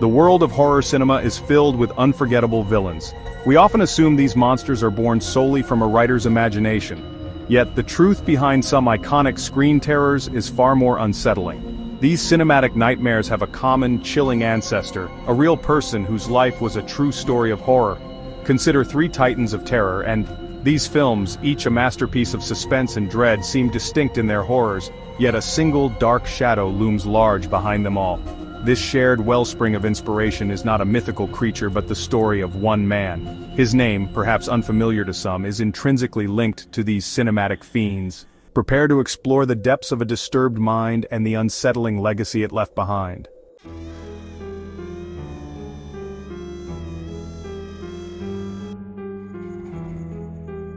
The world of horror cinema is filled with unforgettable villains. We often assume these monsters are born solely from a writer's imagination. Yet the truth behind some iconic screen terrors is far more unsettling. These cinematic nightmares have a common, chilling ancestor, a real person whose life was a true story of horror. Consider three titans of terror, and these films, each a masterpiece of suspense and dread, seem distinct in their horrors, yet a single dark shadow looms large behind them all. This shared wellspring of inspiration is not a mythical creature but the story of one man. His name, perhaps unfamiliar to some, is intrinsically linked to these cinematic fiends. Prepare to explore the depths of a disturbed mind and the unsettling legacy it left behind.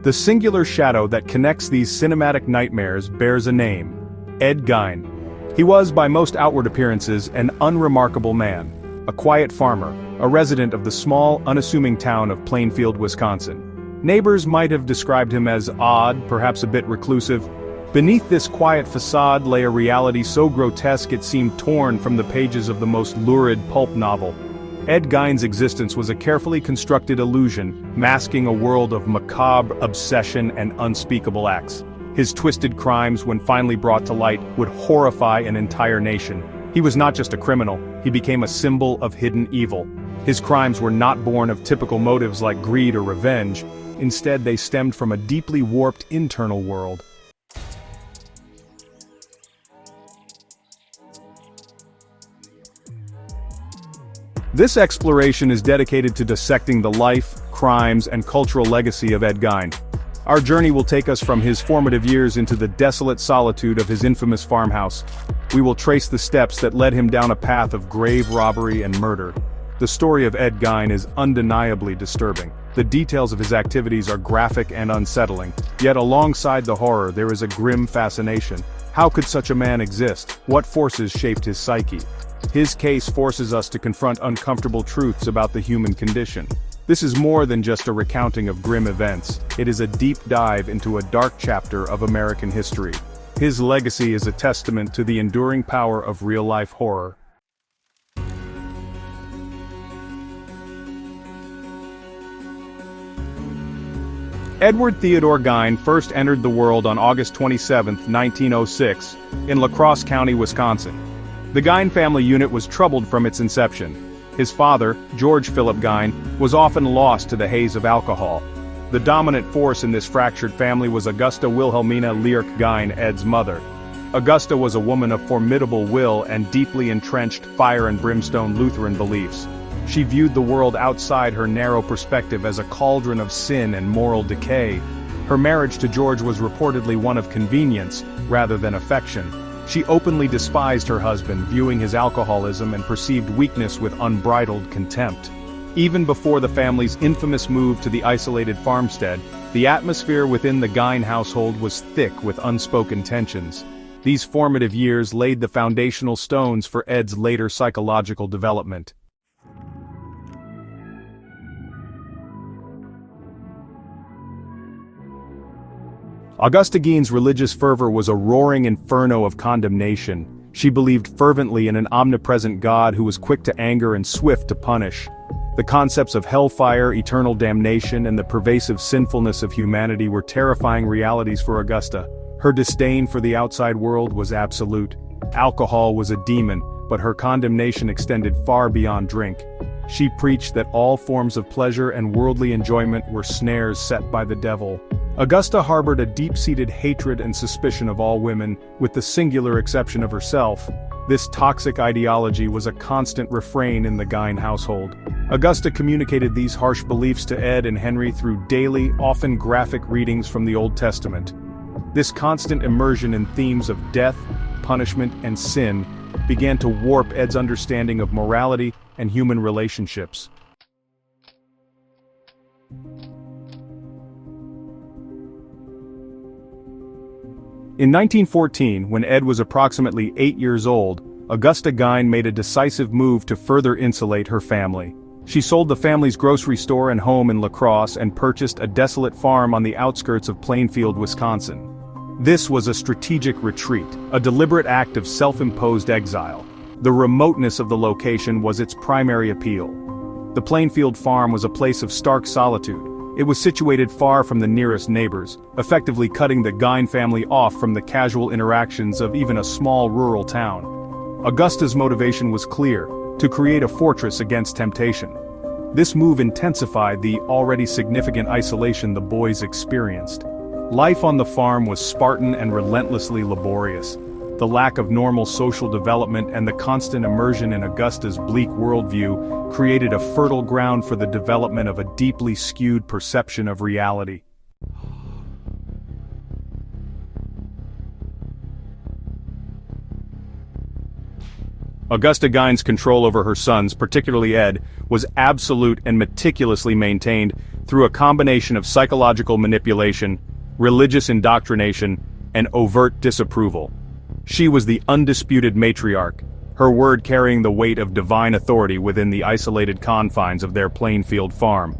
The singular shadow that connects these cinematic nightmares bears a name: Ed Gein. He was, by most outward appearances, an unremarkable man. A quiet farmer, a resident of the small, unassuming town of Plainfield, Wisconsin. Neighbors might have described him as odd, perhaps a bit reclusive. Beneath this quiet facade lay a reality so grotesque it seemed torn from the pages of the most lurid pulp novel. Ed Gein's existence was a carefully constructed illusion, masking a world of macabre obsession and unspeakable acts. His twisted crimes, when finally brought to light, would horrify an entire nation. He was not just a criminal, he became a symbol of hidden evil. His crimes were not born of typical motives like greed or revenge. Instead, they stemmed from a deeply warped internal world. This exploration is dedicated to dissecting the life, crimes, and cultural legacy of Ed Gein. Our journey will take us from his formative years into the desolate solitude of his infamous farmhouse. We will trace the steps that led him down a path of grave robbery and murder. The story of Ed Gein is undeniably disturbing. The details of his activities are graphic and unsettling, yet alongside the horror there is a grim fascination. How could such a man exist? What forces shaped his psyche? His case forces us to confront uncomfortable truths about the human condition. This is more than just a recounting of grim events. It is a deep dive into a dark chapter of American history. His legacy is a testament to the enduring power of real-life horror. Edward Theodore Gein first entered the world on August 27, 1906, in La Crosse County, Wisconsin. The Gein family unit was troubled from its inception. His father, George Philip Gein, was often lost to the haze of alcohol. The dominant force in this fractured family was Augusta Wilhelmina Leark Gein, Ed's mother. Augusta was a woman of formidable will and deeply entrenched fire and brimstone Lutheran beliefs. She viewed the world outside her narrow perspective as a cauldron of sin and moral decay. Her marriage to George was reportedly one of convenience, rather than affection. She openly despised her husband, viewing his alcoholism and perceived weakness with unbridled contempt. Even before the family's infamous move to the isolated farmstead, the atmosphere within the Gein household was thick with unspoken tensions. These formative years laid the foundational stones for Ed's later psychological development. Augusta Gein's religious fervor was a roaring inferno of condemnation. She believed fervently in an omnipresent God who was quick to anger and swift to punish. The concepts of hellfire, eternal damnation, and the pervasive sinfulness of humanity were terrifying realities for Augusta. Her disdain for the outside world was absolute. Alcohol was a demon, but her condemnation extended far beyond drink. She preached that all forms of pleasure and worldly enjoyment were snares set by the devil. Augusta harbored a deep-seated hatred and suspicion of all women, with the singular exception of herself. This toxic ideology was a constant refrain in the Gein household. Augusta communicated these harsh beliefs to Ed and Henry through daily, often graphic readings from the Old Testament. This constant immersion in themes of death, punishment, and sin began to warp Ed's understanding of morality and human relationships. In 1914, when Ed was approximately 8 years old, Augusta Gein made a decisive move to further insulate her family. She sold the family's grocery store and home in La Crosse and purchased a desolate farm on the outskirts of Plainfield, Wisconsin. This was a strategic retreat, a deliberate act of self-imposed exile. The remoteness of the location was its primary appeal. The Plainfield farm was a place of stark solitude. It was situated far from the nearest neighbors, effectively cutting the Gein family off from the casual interactions of even a small rural town. Augusta's motivation was clear: to create a fortress against temptation. This move intensified the already significant isolation the boys experienced. Life on the farm was Spartan and relentlessly laborious. The lack of normal social development and the constant immersion in Augusta's bleak worldview created a fertile ground for the development of a deeply skewed perception of reality. Augusta Gein's control over her sons, particularly Ed, was absolute and meticulously maintained through a combination of psychological manipulation, religious indoctrination, and overt disapproval. She was the undisputed matriarch, her word carrying the weight of divine authority within the isolated confines of their Plainfield farm.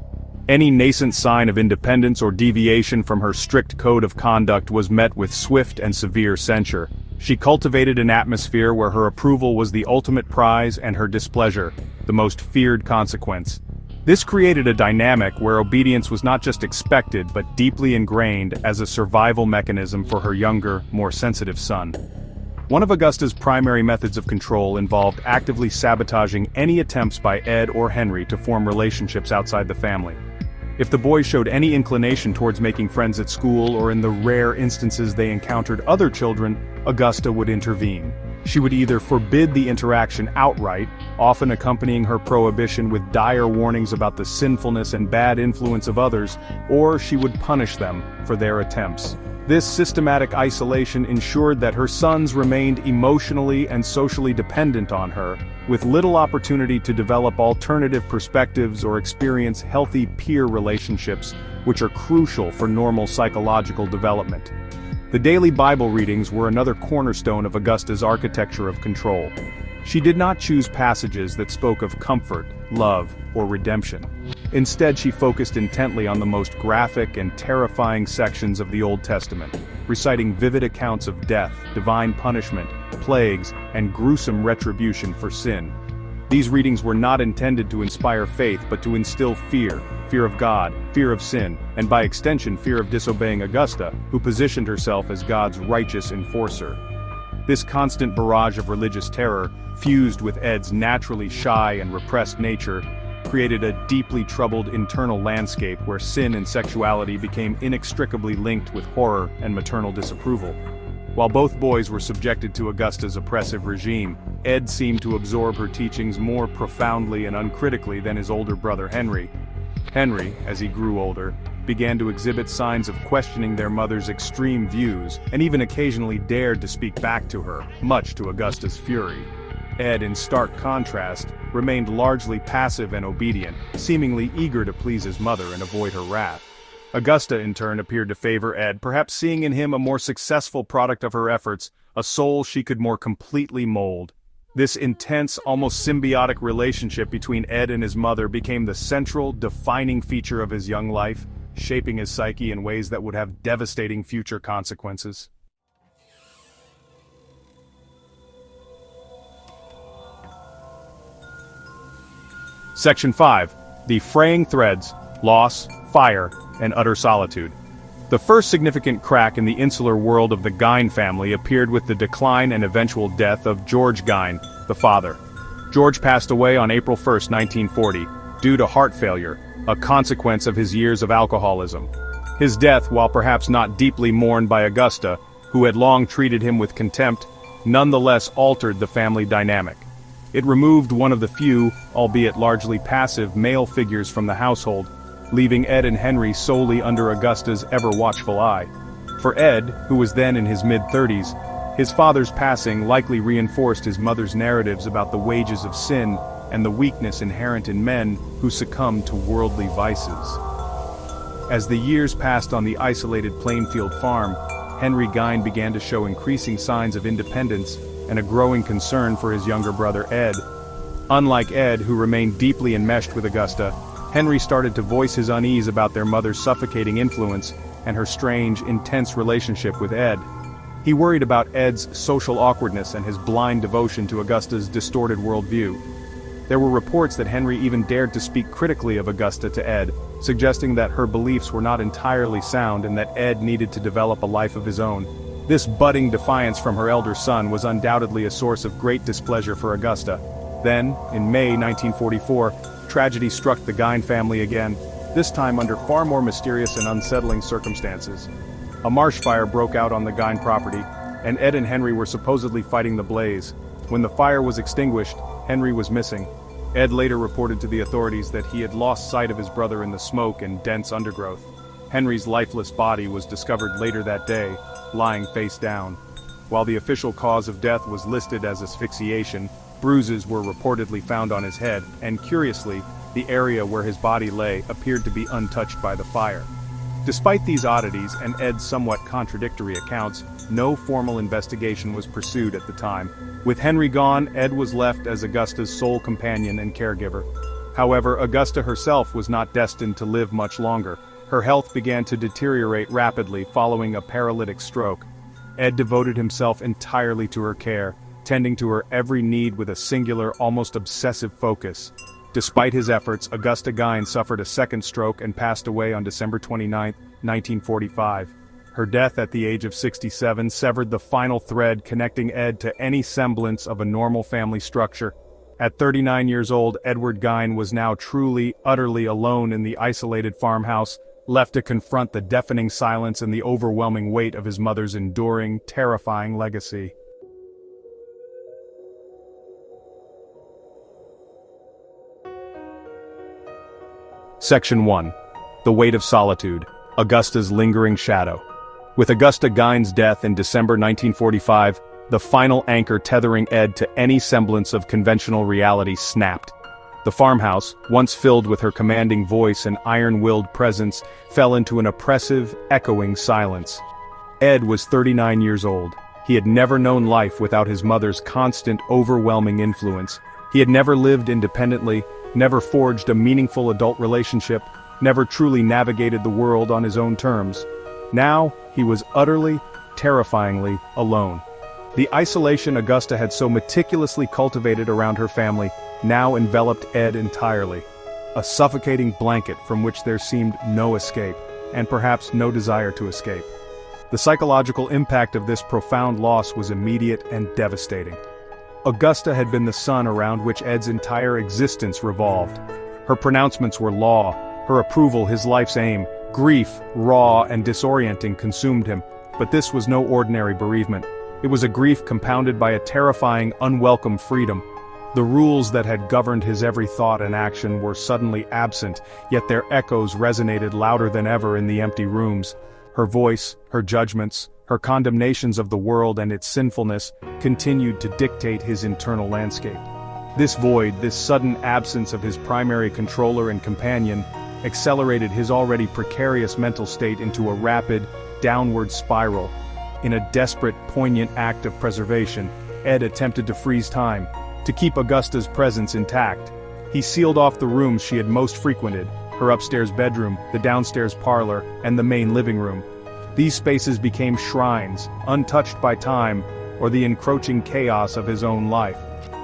Any nascent sign of independence or deviation from her strict code of conduct was met with swift and severe censure. She cultivated an atmosphere where her approval was the ultimate prize and her displeasure the most feared consequence. This created a dynamic where obedience was not just expected but deeply ingrained as a survival mechanism for her younger, more sensitive son. One of Augusta's primary methods of control involved actively sabotaging any attempts by Ed or Henry to form relationships outside the family. If the boys showed any inclination towards making friends at school or in the rare instances they encountered other children, Augusta would intervene. She would either forbid the interaction outright, often accompanying her prohibition with dire warnings about the sinfulness and bad influence of others, or she would punish them for their attempts. This systematic isolation ensured that her sons remained emotionally and socially dependent on her, with little opportunity to develop alternative perspectives or experience healthy peer relationships, which are crucial for normal psychological development. The daily Bible readings were another cornerstone of Augusta's architecture of control. She did not choose passages that spoke of comfort, love, or redemption. Instead, she focused intently on the most graphic and terrifying sections of the Old Testament, reciting vivid accounts of death, divine punishment, plagues, and gruesome retribution for sin. These readings were not intended to inspire faith but to instill fear of God, fear of sin, and by extension fear of disobeying Augusta, who positioned herself as God's righteous enforcer. This constant barrage of religious terror, fused with Ed's naturally shy and repressed nature, created a deeply troubled internal landscape where sin and sexuality became inextricably linked with horror and maternal disapproval. While both boys were subjected to Augusta's oppressive regime, Ed seemed to absorb her teachings more profoundly and uncritically than his older brother Henry. Henry, as he grew older, began to exhibit signs of questioning their mother's extreme views, and even occasionally dared to speak back to her, much to Augusta's fury. Ed, in stark contrast, remained largely passive and obedient, seemingly eager to please his mother and avoid her wrath. Augusta, in turn, appeared to favor Ed, perhaps seeing in him a more successful product of her efforts, a soul she could more completely mold. This intense, almost symbiotic relationship between Ed and his mother became the central, defining feature of his young life, shaping his psyche in ways that would have devastating future consequences. Section 5. The Fraying Threads, Loss, Fire, and Utter Solitude. The first significant crack in the insular world of the Gein family appeared with the decline and eventual death of George Gein, the father. George passed away on April 1, 1940, due to heart failure, a consequence of his years of alcoholism. His death, while perhaps not deeply mourned by Augusta, who had long treated him with contempt, nonetheless altered the family dynamic. It removed one of the few, albeit largely passive, male figures from the household, leaving Ed and Henry solely under Augusta's ever-watchful eye. For Ed, who was then in his mid-30s, his father's passing likely reinforced his mother's narratives about the wages of sin and the weakness inherent in men who succumb to worldly vices. As the years passed on the isolated Plainfield farm, Henry Gein began to show increasing signs of independence and a growing concern for his younger brother Ed. Unlike Ed, who remained deeply enmeshed with Augusta, Henry started to voice his unease about their mother's suffocating influence and her strange, intense relationship with Ed. He worried about Ed's social awkwardness and his blind devotion to Augusta's distorted worldview. There were reports that Henry even dared to speak critically of Augusta to Ed, suggesting that her beliefs were not entirely sound and that Ed needed to develop a life of his own. This budding defiance from her elder son was undoubtedly a source of great displeasure for Augusta. Then, in May 1944, tragedy struck the Gein family again, this time under far more mysterious and unsettling circumstances. A marsh fire broke out on the Gein property, and Ed and Henry were supposedly fighting the blaze. When the fire was extinguished, Henry was missing. Ed later reported to the authorities that he had lost sight of his brother in the smoke and dense undergrowth. Henry's lifeless body was discovered later that day, lying face down. While the official cause of death was listed as asphyxiation, bruises were reportedly found on his head, and curiously, the area where his body lay appeared to be untouched by the fire. Despite these oddities and Ed's somewhat contradictory accounts, no formal investigation was pursued at the time. With Henry gone, Ed was left as Augusta's sole companion and caregiver. However, Augusta herself was not destined to live much longer. Her health began to deteriorate rapidly following a paralytic stroke. Ed devoted himself entirely to her care, tending to her every need with a singular, almost obsessive focus. Despite his efforts, Augusta Gein suffered a second stroke and passed away on December 29, 1945. Her death at the age of 67 severed the final thread connecting Ed to any semblance of a normal family structure. At 39 years old, Edward Gein was now truly, utterly alone in the isolated farmhouse, left to confront the deafening silence and the overwhelming weight of his mother's enduring, terrifying legacy. Section 1. The Weight of Solitude, Augusta's Lingering Shadow. With Augusta Gein's death in December 1945, the final anchor tethering Ed to any semblance of conventional reality snapped. The farmhouse, once filled with her commanding voice and iron-willed presence, fell into an oppressive, echoing silence. Ed was 39 years old. He had never known life without his mother's constant, overwhelming influence. He had never lived independently, never forged a meaningful adult relationship, never truly navigated the world on his own terms. Now, he was utterly, terrifyingly alone. The isolation Augusta had so meticulously cultivated around her family now enveloped Ed entirely. A suffocating blanket from which there seemed no escape, and perhaps no desire to escape. The psychological impact of this profound loss was immediate and devastating. Augusta had been the sun around which Ed's entire existence revolved. Her pronouncements were law, her approval his life's aim. Grief, raw and disorienting, consumed him, but this was no ordinary bereavement. It was a grief compounded by a terrifying, unwelcome freedom. The rules that had governed his every thought and action were suddenly absent, yet their echoes resonated louder than ever in the empty rooms. Her voice, her judgments, her condemnations of the world and its sinfulness continued to dictate his internal landscape. This void, this sudden absence of his primary controller and companion, accelerated his already precarious mental state into a rapid, downward spiral. In a desperate, poignant act of preservation, Ed attempted to freeze time, to keep Augusta's presence intact. He sealed off the rooms she had most frequented, her upstairs bedroom, the downstairs parlor, and the main living room. These spaces became shrines, untouched by time or the encroaching chaos of his own life.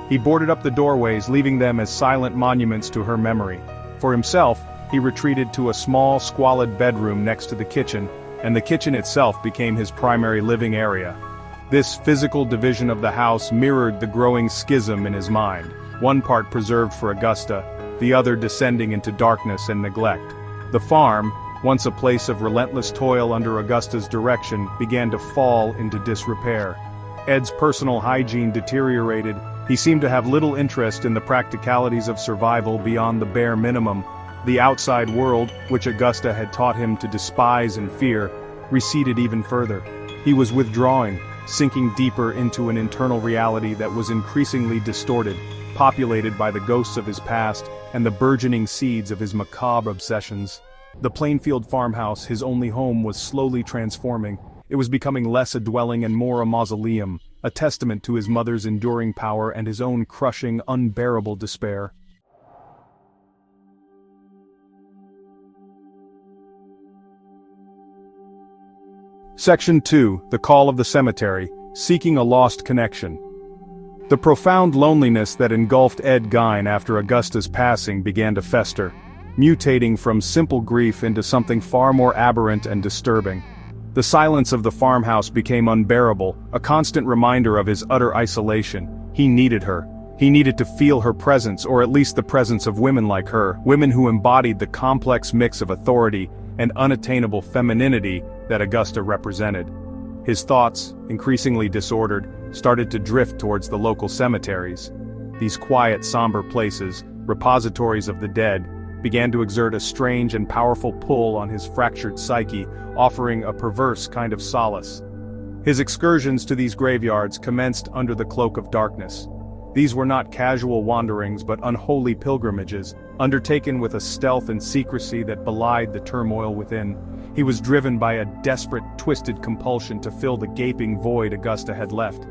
He boarded up the doorways, leaving them as silent monuments to her memory. For himself, he retreated to a small, squalid bedroom next to the kitchen, and the kitchen itself became his primary living area. This physical division of the house mirrored the growing schism in his mind, one part preserved for Augusta, the other descending into darkness and neglect. The farm, once a place of relentless toil under Augusta's direction, began to fall into disrepair. Ed's personal hygiene deteriorated. He seemed to have little interest in the practicalities of survival beyond the bare minimum. The outside world, which Augusta had taught him to despise and fear, receded even further. He was withdrawing, sinking deeper into an internal reality that was increasingly distorted, populated by the ghosts of his past and the burgeoning seeds of his macabre obsessions. The Plainfield farmhouse, his only home, was slowly transforming. It was becoming less a dwelling and more a mausoleum, a testament to his mother's enduring power and his own crushing, unbearable despair. Section 2, The Call of the Cemetery, Seeking a Lost Connection. The profound loneliness that engulfed Ed Gein after Augusta's passing began to fester, mutating from simple grief into something far more aberrant and disturbing. The silence of the farmhouse became unbearable, a constant reminder of his utter isolation. He needed her. He needed to feel her presence, or at least the presence of women like her, women who embodied the complex mix of authority and unattainable femininity that Augusta represented. His thoughts, increasingly disordered, started to drift towards the local cemeteries. These quiet, somber places, repositories of the dead, began to exert a strange and powerful pull on his fractured psyche, offering a perverse kind of solace. His excursions to these graveyards commenced under the cloak of darkness. These were not casual wanderings but unholy pilgrimages, undertaken with a stealth and secrecy that belied the turmoil within. He was driven by a desperate, twisted compulsion to fill the gaping void Augusta had left.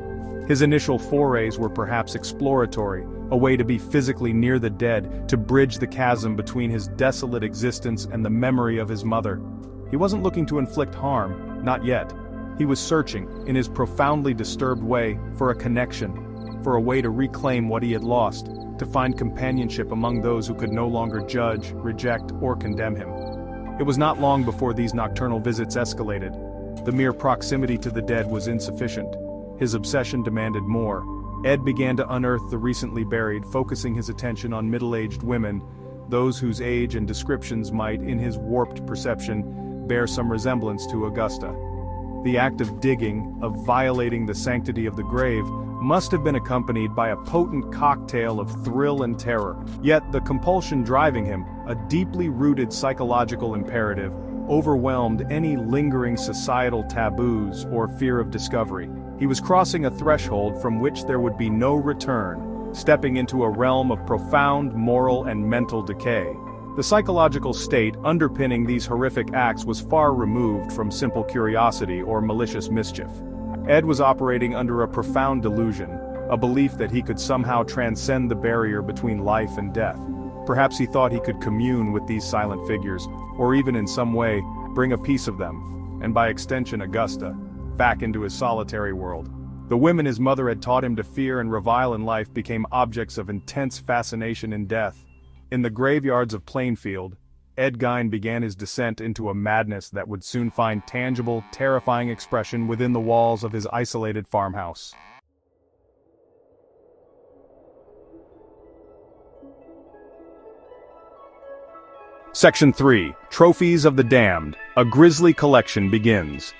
His initial forays were perhaps exploratory, a way to be physically near the dead, to bridge the chasm between his desolate existence and the memory of his mother. He wasn't looking to inflict harm, not yet. He was searching, in his profoundly disturbed way, for a connection, for a way to reclaim what he had lost, to find companionship among those who could no longer judge, reject, or condemn him. It was not long before these nocturnal visits escalated. The mere proximity to the dead was insufficient. His obsession demanded more. Ed began to unearth the recently buried, focusing his attention on middle-aged women, those whose age and descriptions might, in his warped perception, bear some resemblance to Augusta. The act of digging, of violating the sanctity of the grave, must have been accompanied by a potent cocktail of thrill and terror. Yet the compulsion driving him, a deeply rooted psychological imperative, overwhelmed any lingering societal taboos or fear of discovery. He was crossing a threshold from which there would be no return, stepping into a realm of profound moral and mental decay. The psychological state underpinning these horrific acts was far removed from simple curiosity or malicious mischief. Ed was operating under a profound delusion, a belief that he could somehow transcend the barrier between life and death. Perhaps he thought he could commune with these silent figures, or even in some way, bring a piece of them, and by extension Augusta, back into his solitary world. The women his mother had taught him to fear and revile in life became objects of intense fascination in death. In the graveyards of Plainfield, Ed Gein began his descent into a madness that would soon find tangible, terrifying expression within the walls of his isolated farmhouse. Section 3, Trophies of the Damned, a Grisly collection begins.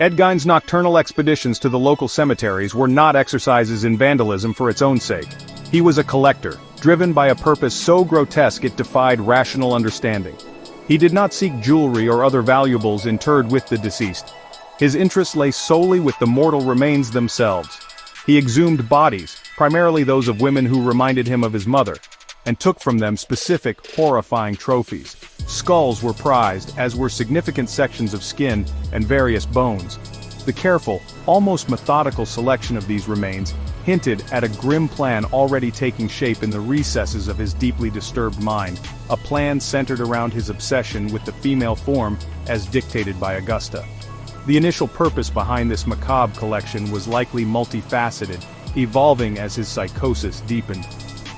Ed Gein's nocturnal expeditions to the local cemeteries were not exercises in vandalism for its own sake. He was a collector, driven by a purpose so grotesque it defied rational understanding. He did not seek jewelry or other valuables interred with the deceased. His interest lay solely with the mortal remains themselves. He exhumed bodies, primarily those of women who reminded him of his mother, and took from them specific, horrifying trophies. Skulls were prized, as were significant sections of skin and various bones. The careful, almost methodical selection of these remains hinted at a grim plan already taking shape in the recesses of his deeply disturbed mind, a plan centered around his obsession with the female form as dictated by Augusta. The initial purpose behind this macabre collection was likely multifaceted, evolving as his psychosis deepened.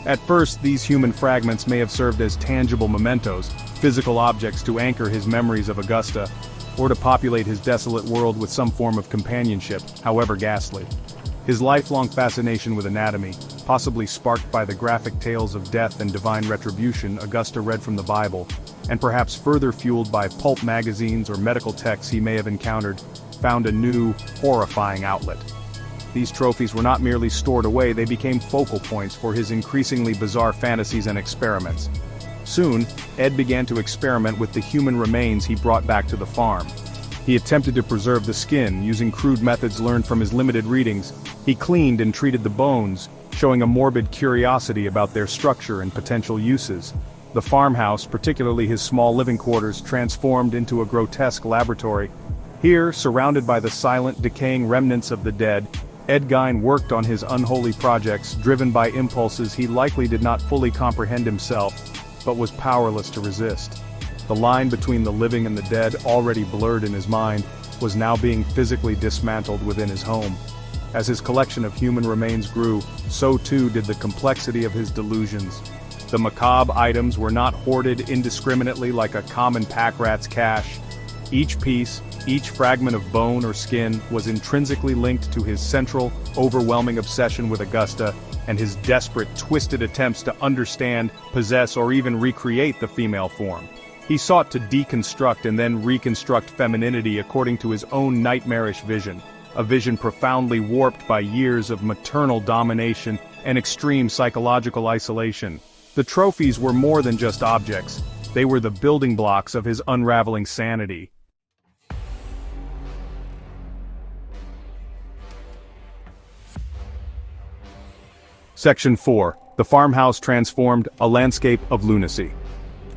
At first, these human fragments may have served as tangible mementos, physical objects to anchor his memories of Augusta, or to populate his desolate world with some form of companionship, however ghastly. His lifelong fascination with anatomy, possibly sparked by the graphic tales of death and divine retribution Augusta read from the Bible, and perhaps further fueled by pulp magazines or medical texts he may have encountered, found a new, horrifying outlet. These trophies were not merely stored away, they became focal points for his increasingly bizarre fantasies and experiments. Soon, Ed began to experiment with the human remains he brought back to the farm. He attempted to preserve the skin, using crude methods learned from his limited readings. He cleaned and treated the bones, showing a morbid curiosity about their structure and potential uses. The farmhouse, particularly his small living quarters, transformed into a grotesque laboratory. Here, surrounded by the silent, decaying remnants of the dead, Ed Gein worked on his unholy projects, driven by impulses he likely did not fully comprehend himself, but was powerless to resist. The line between the living and the dead, already blurred in his mind, was now being physically dismantled within his home. As his collection of human remains grew, so too did the complexity of his delusions. The macabre items were not hoarded indiscriminately like a common pack rat's cache. Each piece, each fragment of bone or skin was intrinsically linked to his central, overwhelming obsession with Augusta and his desperate, twisted attempts to understand, possess, or even recreate the female form. He sought to deconstruct and then reconstruct femininity according to his own nightmarish vision, a vision profoundly warped by years of maternal domination and extreme psychological isolation. The trophies were more than just objects, they were the building blocks of his unraveling sanity. Section 4. The Farmhouse Transformed, a Landscape of Lunacy.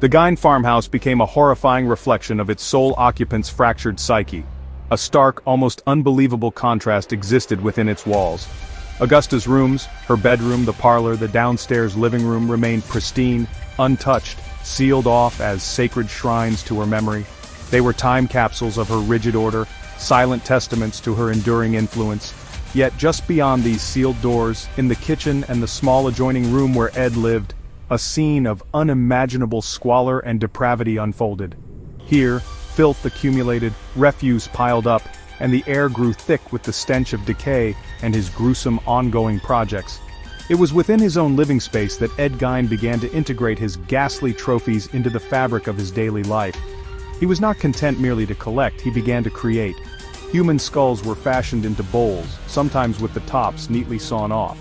The Gein farmhouse became a horrifying reflection of its sole occupant's fractured psyche. A stark, almost unbelievable contrast existed within its walls. Augusta's rooms, her bedroom, the parlor, the downstairs living room remained pristine, untouched, sealed off as sacred shrines to her memory. They were time capsules of her rigid order, silent testaments to her enduring influence. Yet just beyond these sealed doors, in the kitchen and the small adjoining room where Ed lived, a scene of unimaginable squalor and depravity unfolded. Here, filth accumulated, refuse piled up, and the air grew thick with the stench of decay and his gruesome ongoing projects. It was within his own living space that Ed Gein began to integrate his ghastly trophies into the fabric of his daily life. He was not content merely to collect, he began to create. Human skulls were fashioned into bowls, sometimes with the tops neatly sawn off.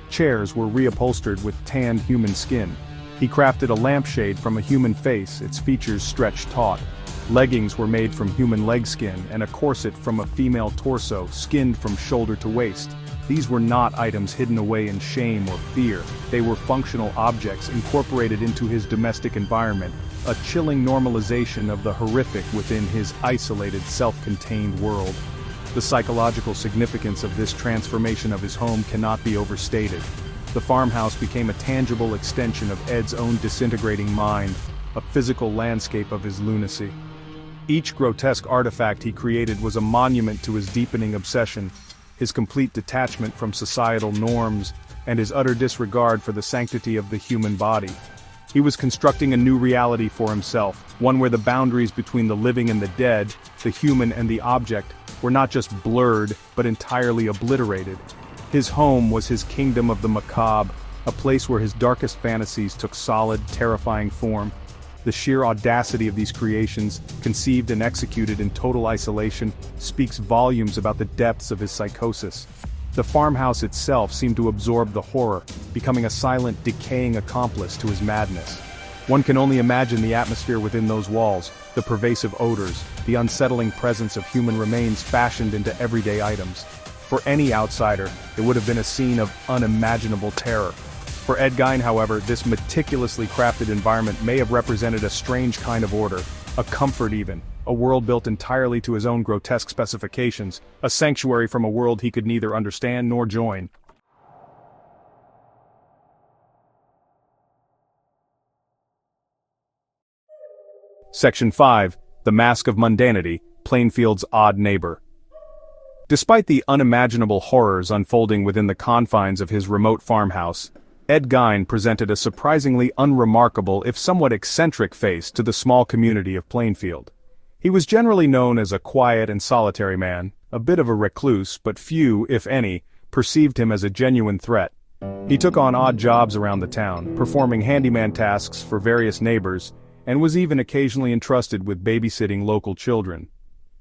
Chairs were reupholstered with tanned human skin. He crafted a lampshade from a human face, its features stretched taut. Leggings were made from human leg skin, and a corset from a female torso, skinned from shoulder to waist. These were not items hidden away in shame or fear. They were functional objects incorporated into his domestic environment, a chilling normalization of the horrific within his isolated, self-contained world. The psychological significance of this transformation of his home cannot be overstated. The farmhouse became a tangible extension of Ed's own disintegrating mind, a physical landscape of his lunacy. Each grotesque artifact he created was a monument to his deepening obsession, his complete detachment from societal norms, and his utter disregard for the sanctity of the human body. He was constructing a new reality for himself, one where the boundaries between the living and the dead, the human and the object, were not just blurred, but entirely obliterated. His home was his kingdom of the macabre, a place where his darkest fantasies took solid, terrifying form. The sheer audacity of these creations, conceived and executed in total isolation, speaks volumes about the depths of his psychosis. The farmhouse itself seemed to absorb the horror, becoming a silent, decaying accomplice to his madness. One can only imagine the atmosphere within those walls, the pervasive odors, the unsettling presence of human remains fashioned into everyday items. For any outsider, it would have been a scene of unimaginable terror. For Ed Gein, however, this meticulously crafted environment may have represented a strange kind of order, a comfort even, a world built entirely to his own grotesque specifications, a sanctuary from a world he could neither understand nor join. Section 5. The Mask of Mundanity, Plainfield's Odd Neighbor. Despite the unimaginable horrors unfolding within the confines of his remote farmhouse, Ed Gein presented a surprisingly unremarkable if somewhat eccentric face to the small community of Plainfield. He was generally known as a quiet and solitary man, a bit of a recluse, but few, if any, perceived him as a genuine threat. He took on odd jobs around the town, performing handyman tasks for various neighbors, and was even occasionally entrusted with babysitting local children.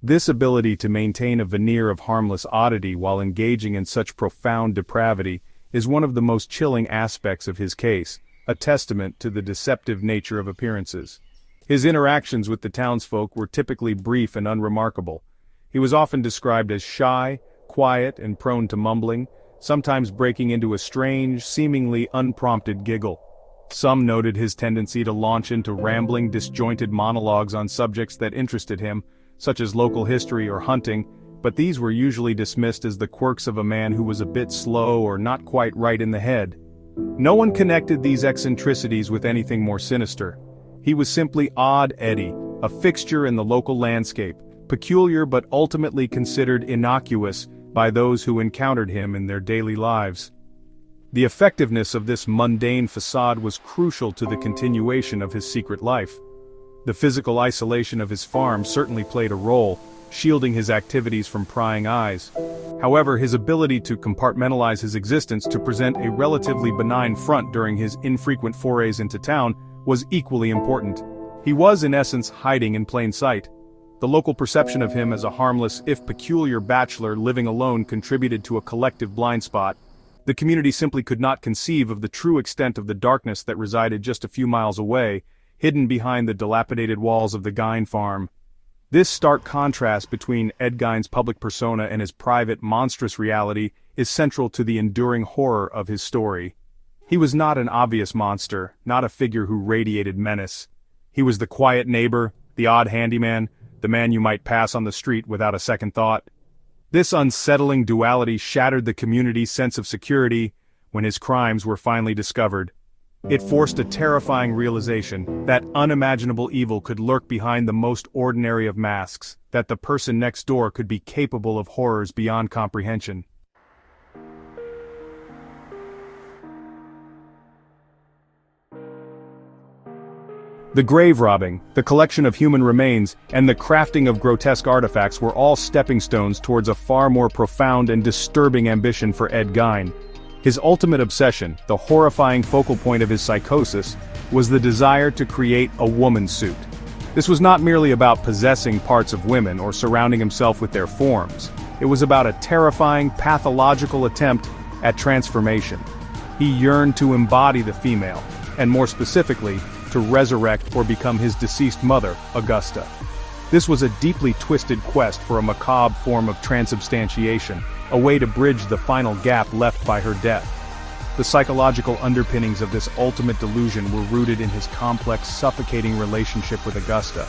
This ability to maintain a veneer of harmless oddity while engaging in such profound depravity is one of the most chilling aspects of his case, a testament to the deceptive nature of appearances. His interactions with the townsfolk were typically brief and unremarkable. He was often described as shy, quiet, and prone to mumbling, sometimes breaking into a strange, seemingly unprompted giggle. Some noted his tendency to launch into rambling, disjointed monologues on subjects that interested him, such as local history or hunting, but these were usually dismissed as the quirks of a man who was a bit slow or not quite right in the head. No one connected these eccentricities with anything more sinister. He was simply Odd Eddie, a fixture in the local landscape, peculiar but ultimately considered innocuous by those who encountered him in their daily lives. The effectiveness of this mundane facade was crucial to the continuation of his secret life. The physical isolation of his farm certainly played a role, shielding his activities from prying eyes. However, his ability to compartmentalize his existence to present a relatively benign front during his infrequent forays into town was equally important. He was in essence hiding in plain sight. The local perception of him as a harmless, if peculiar bachelor living alone contributed to a collective blind spot. The community simply could not conceive of the true extent of the darkness that resided just a few miles away, hidden behind the dilapidated walls of the Gein farm. This stark contrast between Ed Gein's public persona and his private, monstrous reality is central to the enduring horror of his story. He was not an obvious monster, not a figure who radiated menace. He was the quiet neighbor, the odd handyman, the man you might pass on the street without a second thought. This unsettling duality shattered the community's sense of security when his crimes were finally discovered. It forced a terrifying realization that unimaginable evil could lurk behind the most ordinary of masks, that the person next door could be capable of horrors beyond comprehension. The grave robbing, the collection of human remains, and the crafting of grotesque artifacts were all stepping stones towards a far more profound and disturbing ambition for Ed Gein. His ultimate obsession, the horrifying focal point of his psychosis, was the desire to create a woman suit. This was not merely about possessing parts of women or surrounding himself with their forms. It was about a terrifying, pathological attempt at transformation. He yearned to embody the female, and more specifically, to resurrect or become his deceased mother, Augusta. This was a deeply twisted quest for a macabre form of transubstantiation, a way to bridge the final gap left by her death. The psychological underpinnings of this ultimate delusion were rooted in his complex, suffocating relationship with Augusta.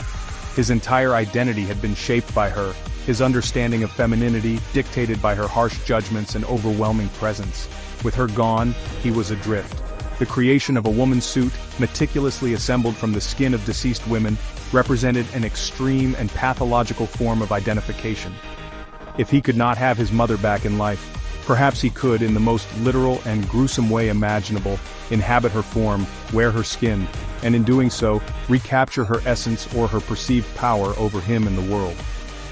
His entire identity had been shaped by her, his understanding of femininity dictated by her harsh judgments and overwhelming presence. With her gone, he was adrift. The creation of a woman's suit, meticulously assembled from the skin of deceased women, represented an extreme and pathological form of identification. If he could not have his mother back in life, perhaps he could, in the most literal and gruesome way imaginable, inhabit her form, wear her skin, and in doing so, recapture her essence or her perceived power over him and the world.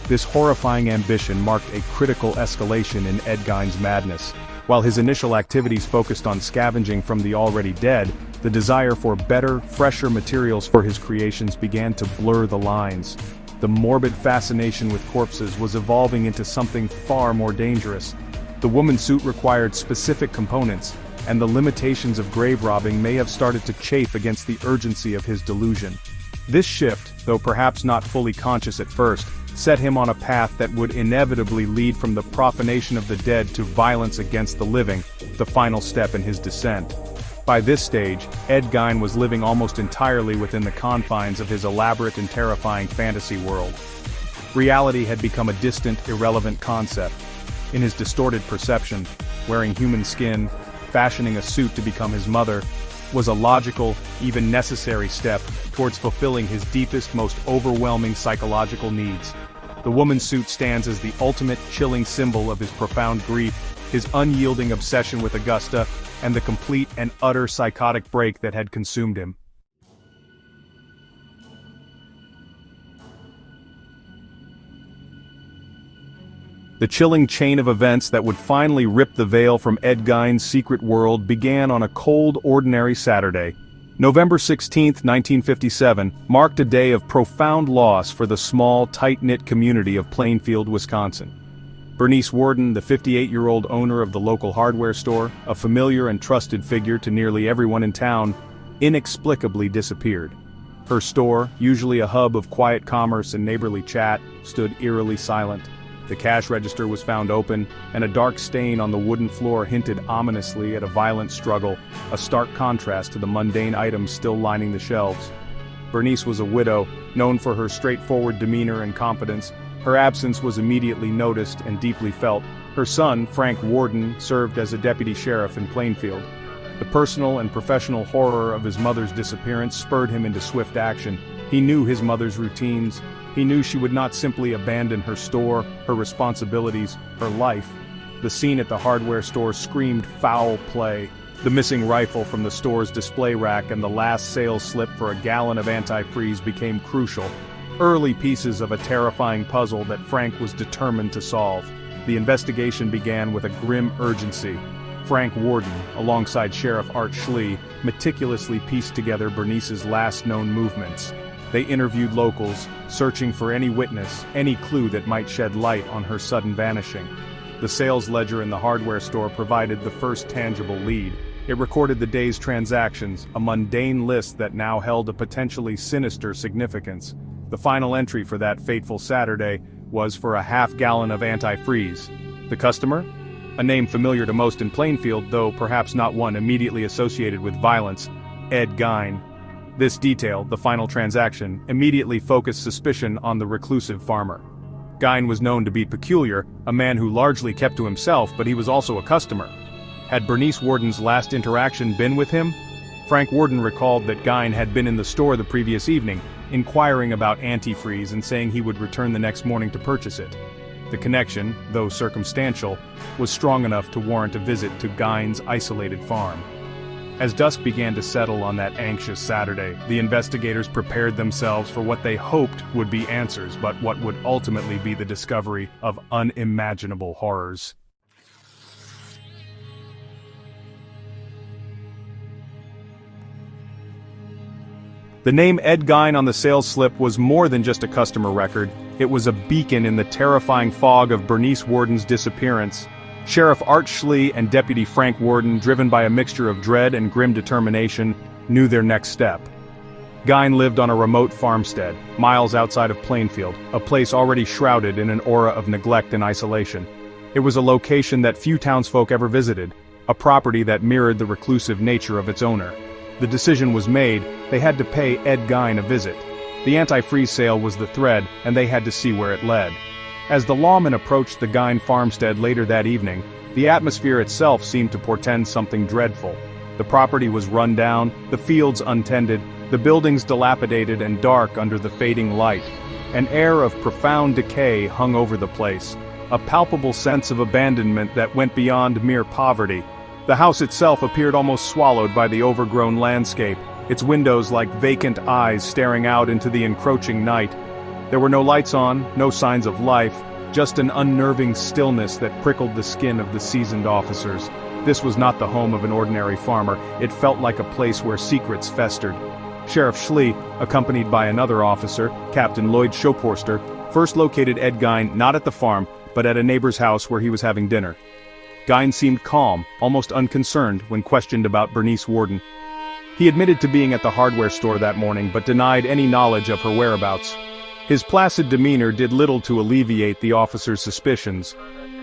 This horrifying ambition marked a critical escalation in Ed Gein's madness. While his initial activities focused on scavenging from the already dead, the desire for better, fresher materials for his creations began to blur the lines. The morbid fascination with corpses was evolving into something far more dangerous. The woman's suit required specific components, and the limitations of grave robbing may have started to chafe against the urgency of his delusion. This shift, though perhaps not fully conscious at first, set him on a path that would inevitably lead from the profanation of the dead to violence against the living, the final step in his descent. By this stage, Ed Gein was living almost entirely within the confines of his elaborate and terrifying fantasy world. Reality had become a distant, irrelevant concept. In his distorted perception, wearing human skin, fashioning a suit to become his mother, was a logical, even necessary step towards fulfilling his deepest, most overwhelming psychological needs. The woman's suit stands as the ultimate chilling symbol of his profound grief, his unyielding obsession with Augusta, and the complete and utter psychotic break that had consumed him. The chilling chain of events that would finally rip the veil from Ed Gein's secret world began on a cold, ordinary Saturday. November 16, 1957, marked a day of profound loss for the small, tight-knit community of Plainfield, Wisconsin. Bernice Worden, the 58-year-old owner of the local hardware store, a familiar and trusted figure to nearly everyone in town, inexplicably disappeared. Her store, usually a hub of quiet commerce and neighborly chat, stood eerily silent. The cash register was found open, and a dark stain on the wooden floor hinted ominously at a violent struggle, a stark contrast to the mundane items still lining the shelves. Bernice was a widow, known for her straightforward demeanor and confidence. Her absence was immediately noticed and deeply felt. Her son, Frank Worden, served as a deputy sheriff in Plainfield. The personal and professional horror of his mother's disappearance spurred him into swift action. He knew his mother's routines, He knew she would not simply abandon her store, her responsibilities, her life. The scene at the hardware store screamed foul play. The missing rifle from the store's display rack and the last sales slip for a gallon of antifreeze became crucial. Early pieces of a terrifying puzzle that Frank was determined to solve. The investigation began with a grim urgency. Frank Worden, alongside Sheriff Art Schlee, meticulously pieced together Bernice's last known movements. They interviewed locals, searching for any witness, any clue that might shed light on her sudden vanishing. The sales ledger in the hardware store provided the first tangible lead. It recorded the day's transactions, a mundane list that now held a potentially sinister significance. The final entry for that fateful Saturday was for a half-gallon of antifreeze. The customer? A name familiar to most in Plainfield, though perhaps not one immediately associated with violence: Ed Gein. This detail, the final transaction, immediately focused suspicion on the reclusive farmer. Gein was known to be peculiar, a man who largely kept to himself, but he was also a customer. Had Bernice Worden's last interaction been with him? Frank Worden recalled that Gein had been in the store the previous evening, inquiring about antifreeze and saying he would return the next morning to purchase it. The connection, though circumstantial, was strong enough to warrant a visit to Gein's isolated farm. As dusk began to settle on that anxious Saturday, the investigators prepared themselves for what they hoped would be answers, but what would ultimately be the discovery of unimaginable horrors. The name Ed Gein on the sales slip was more than just a customer record. It was a beacon in the terrifying fog of Bernice Worden's disappearance. Sheriff Art Schlee and Deputy Frank Worden, driven by a mixture of dread and grim determination, knew their next step. Gein lived on a remote farmstead, miles outside of Plainfield, a place already shrouded in an aura of neglect and isolation. It was a location that few townsfolk ever visited, a property that mirrored the reclusive nature of its owner. The decision was made, they had to pay Ed Gein a visit. The antifreeze sale was the thread, and they had to see where it led. As the lawman approached the Gein farmstead later that evening, the atmosphere itself seemed to portend something dreadful. The property was run down, the fields untended, the buildings dilapidated and dark under the fading light. An air of profound decay hung over the place, a palpable sense of abandonment that went beyond mere poverty. The house itself appeared almost swallowed by the overgrown landscape, its windows like vacant eyes staring out into the encroaching night. There were no lights on, no signs of life, just an unnerving stillness that prickled the skin of the seasoned officers. This was not the home of an ordinary farmer, it felt like a place where secrets festered. Sheriff Schlee, accompanied by another officer, Captain Lloyd Schoporster, first located Ed Gein not at the farm, but at a neighbor's house where he was having dinner. Gein seemed calm, almost unconcerned, when questioned about Bernice Worden. He admitted to being at the hardware store that morning, but denied any knowledge of her whereabouts. His placid demeanor did little to alleviate the officer's suspicions.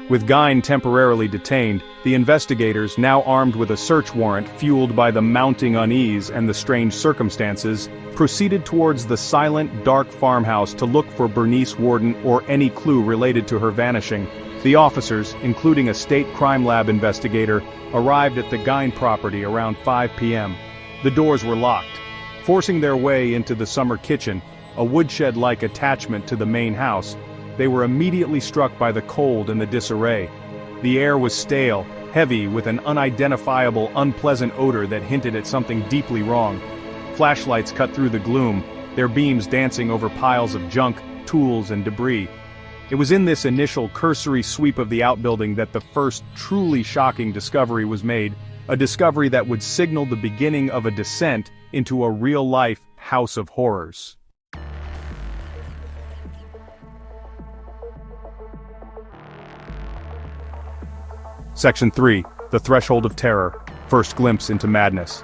With Gein temporarily detained, the investigators, now armed with a search warrant fueled by the mounting unease and the strange circumstances, proceeded towards the silent, dark farmhouse to look for Bernice Worden or any clue related to her vanishing. The officers, including a state crime lab investigator, arrived at the Gein property around 5 p.m. The doors were locked. Forcing their way into the summer kitchen, a woodshed-like attachment to the main house, they were immediately struck by the cold and the disarray. The air was stale, heavy with an unidentifiable, unpleasant odor that hinted at something deeply wrong. Flashlights cut through the gloom, their beams dancing over piles of junk, tools, and debris. It was in this initial cursory sweep of the outbuilding that the first truly shocking discovery was made, a discovery that would signal the beginning of a descent into a real-life house of horrors. Section 3. The Threshold of Terror. First Glimpse into Madness.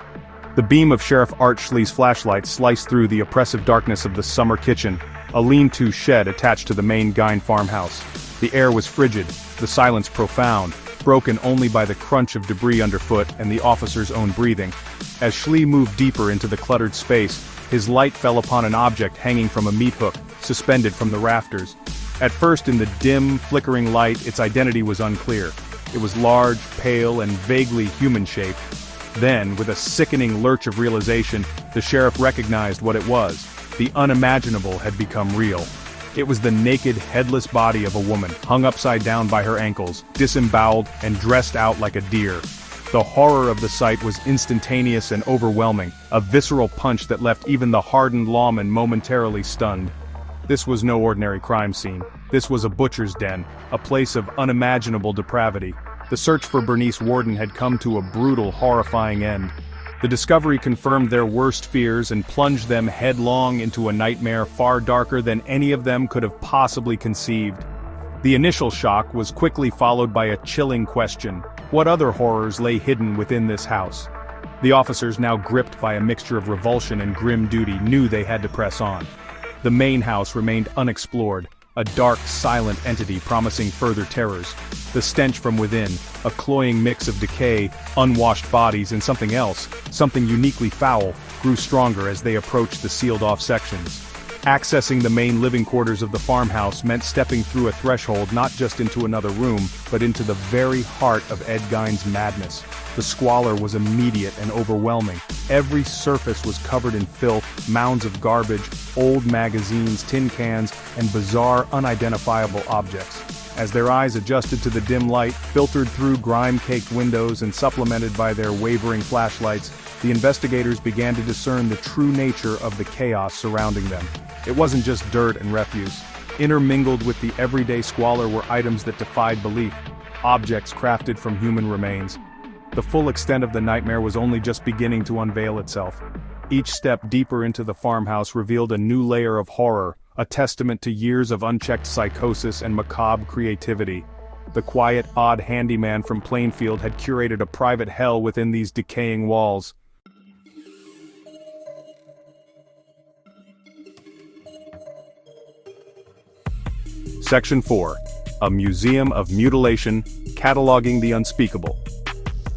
The beam of Sheriff Art Schlee's flashlight sliced through the oppressive darkness of the summer kitchen, a lean-to shed attached to the main Gein farmhouse. The air was frigid, the silence profound, broken only by the crunch of debris underfoot and the officer's own breathing. As Schlee moved deeper into the cluttered space, his light fell upon an object hanging from a meat hook, suspended from the rafters. At first, in the dim, flickering light, its identity was unclear. It was large, pale, and vaguely human-shaped. Then, with a sickening lurch of realization, the sheriff recognized what it was. The unimaginable had become real. It was the naked, headless body of a woman, hung upside down by her ankles, disemboweled, and dressed out like a deer. The horror of the sight was instantaneous and overwhelming, a visceral punch that left even the hardened lawman momentarily stunned. This was no ordinary crime scene. This was a butcher's den, a place of unimaginable depravity. The search for Bernice Worden had come to a brutal, horrifying end. The discovery confirmed their worst fears and plunged them headlong into a nightmare far darker than any of them could have possibly conceived. The initial shock was quickly followed by a chilling question: what other horrors lay hidden within this house? The officers, now gripped by a mixture of revulsion and grim duty, knew they had to press on. The main house remained unexplored, a dark, silent entity promising further terrors. The stench from within, a cloying mix of decay, unwashed bodies, and something else, something uniquely foul, grew stronger as they approached the sealed-off sections. Accessing the main living quarters of the farmhouse meant stepping through a threshold not just into another room, but into the very heart of Ed Gein's madness. The squalor was immediate and overwhelming. Every surface was covered in filth, mounds of garbage, old magazines, tin cans, and bizarre, unidentifiable objects. As their eyes adjusted to the dim light, filtered through grime-caked windows and supplemented by their wavering flashlights, the investigators began to discern the true nature of the chaos surrounding them. It wasn't just dirt and refuse. Intermingled with the everyday squalor were items that defied belief, objects crafted from human remains. The full extent of the nightmare was only just beginning to unveil itself. Each step deeper into the farmhouse revealed a new layer of horror, a testament to years of unchecked psychosis and macabre creativity. The quiet, odd handyman from Plainfield had curated a private hell within these decaying walls. Section 4. A Museum of Mutilation, Cataloging the Unspeakable.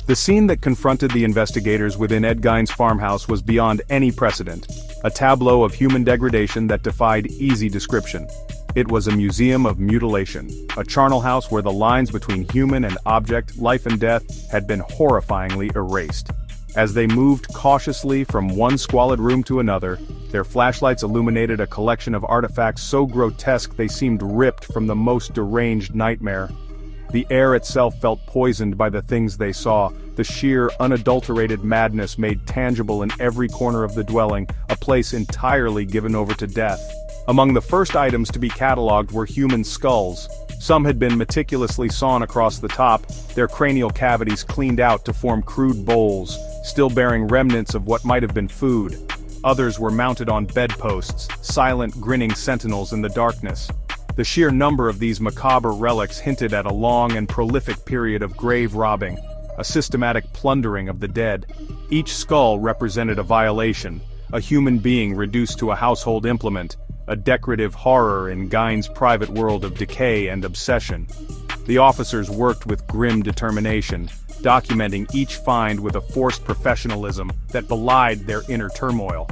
The scene that confronted the investigators within Ed Gein's farmhouse was beyond any precedent, a tableau of human degradation that defied easy description. It was a museum of mutilation, a charnel house where the lines between human and object, life and death, had been horrifyingly erased. As they moved cautiously from one squalid room to another, their flashlights illuminated a collection of artifacts so grotesque they seemed ripped from the most deranged nightmare. The air itself felt poisoned by the things they saw, the sheer, unadulterated madness made tangible in every corner of the dwelling, a place entirely given over to death. Among the first items to be cataloged were human skulls. Some had been meticulously sawn across the top, their cranial cavities cleaned out to form crude bowls, still bearing remnants of what might have been food. Others were mounted on bedposts, silent, grinning sentinels in the darkness. The sheer number of these macabre relics hinted at a long and prolific period of grave robbing, a systematic plundering of the dead. Each skull represented a violation, a human being reduced to a household implement, a decorative horror in Gein's private world of decay and obsession. The officers worked with grim determination, documenting each find with a forced professionalism that belied their inner turmoil.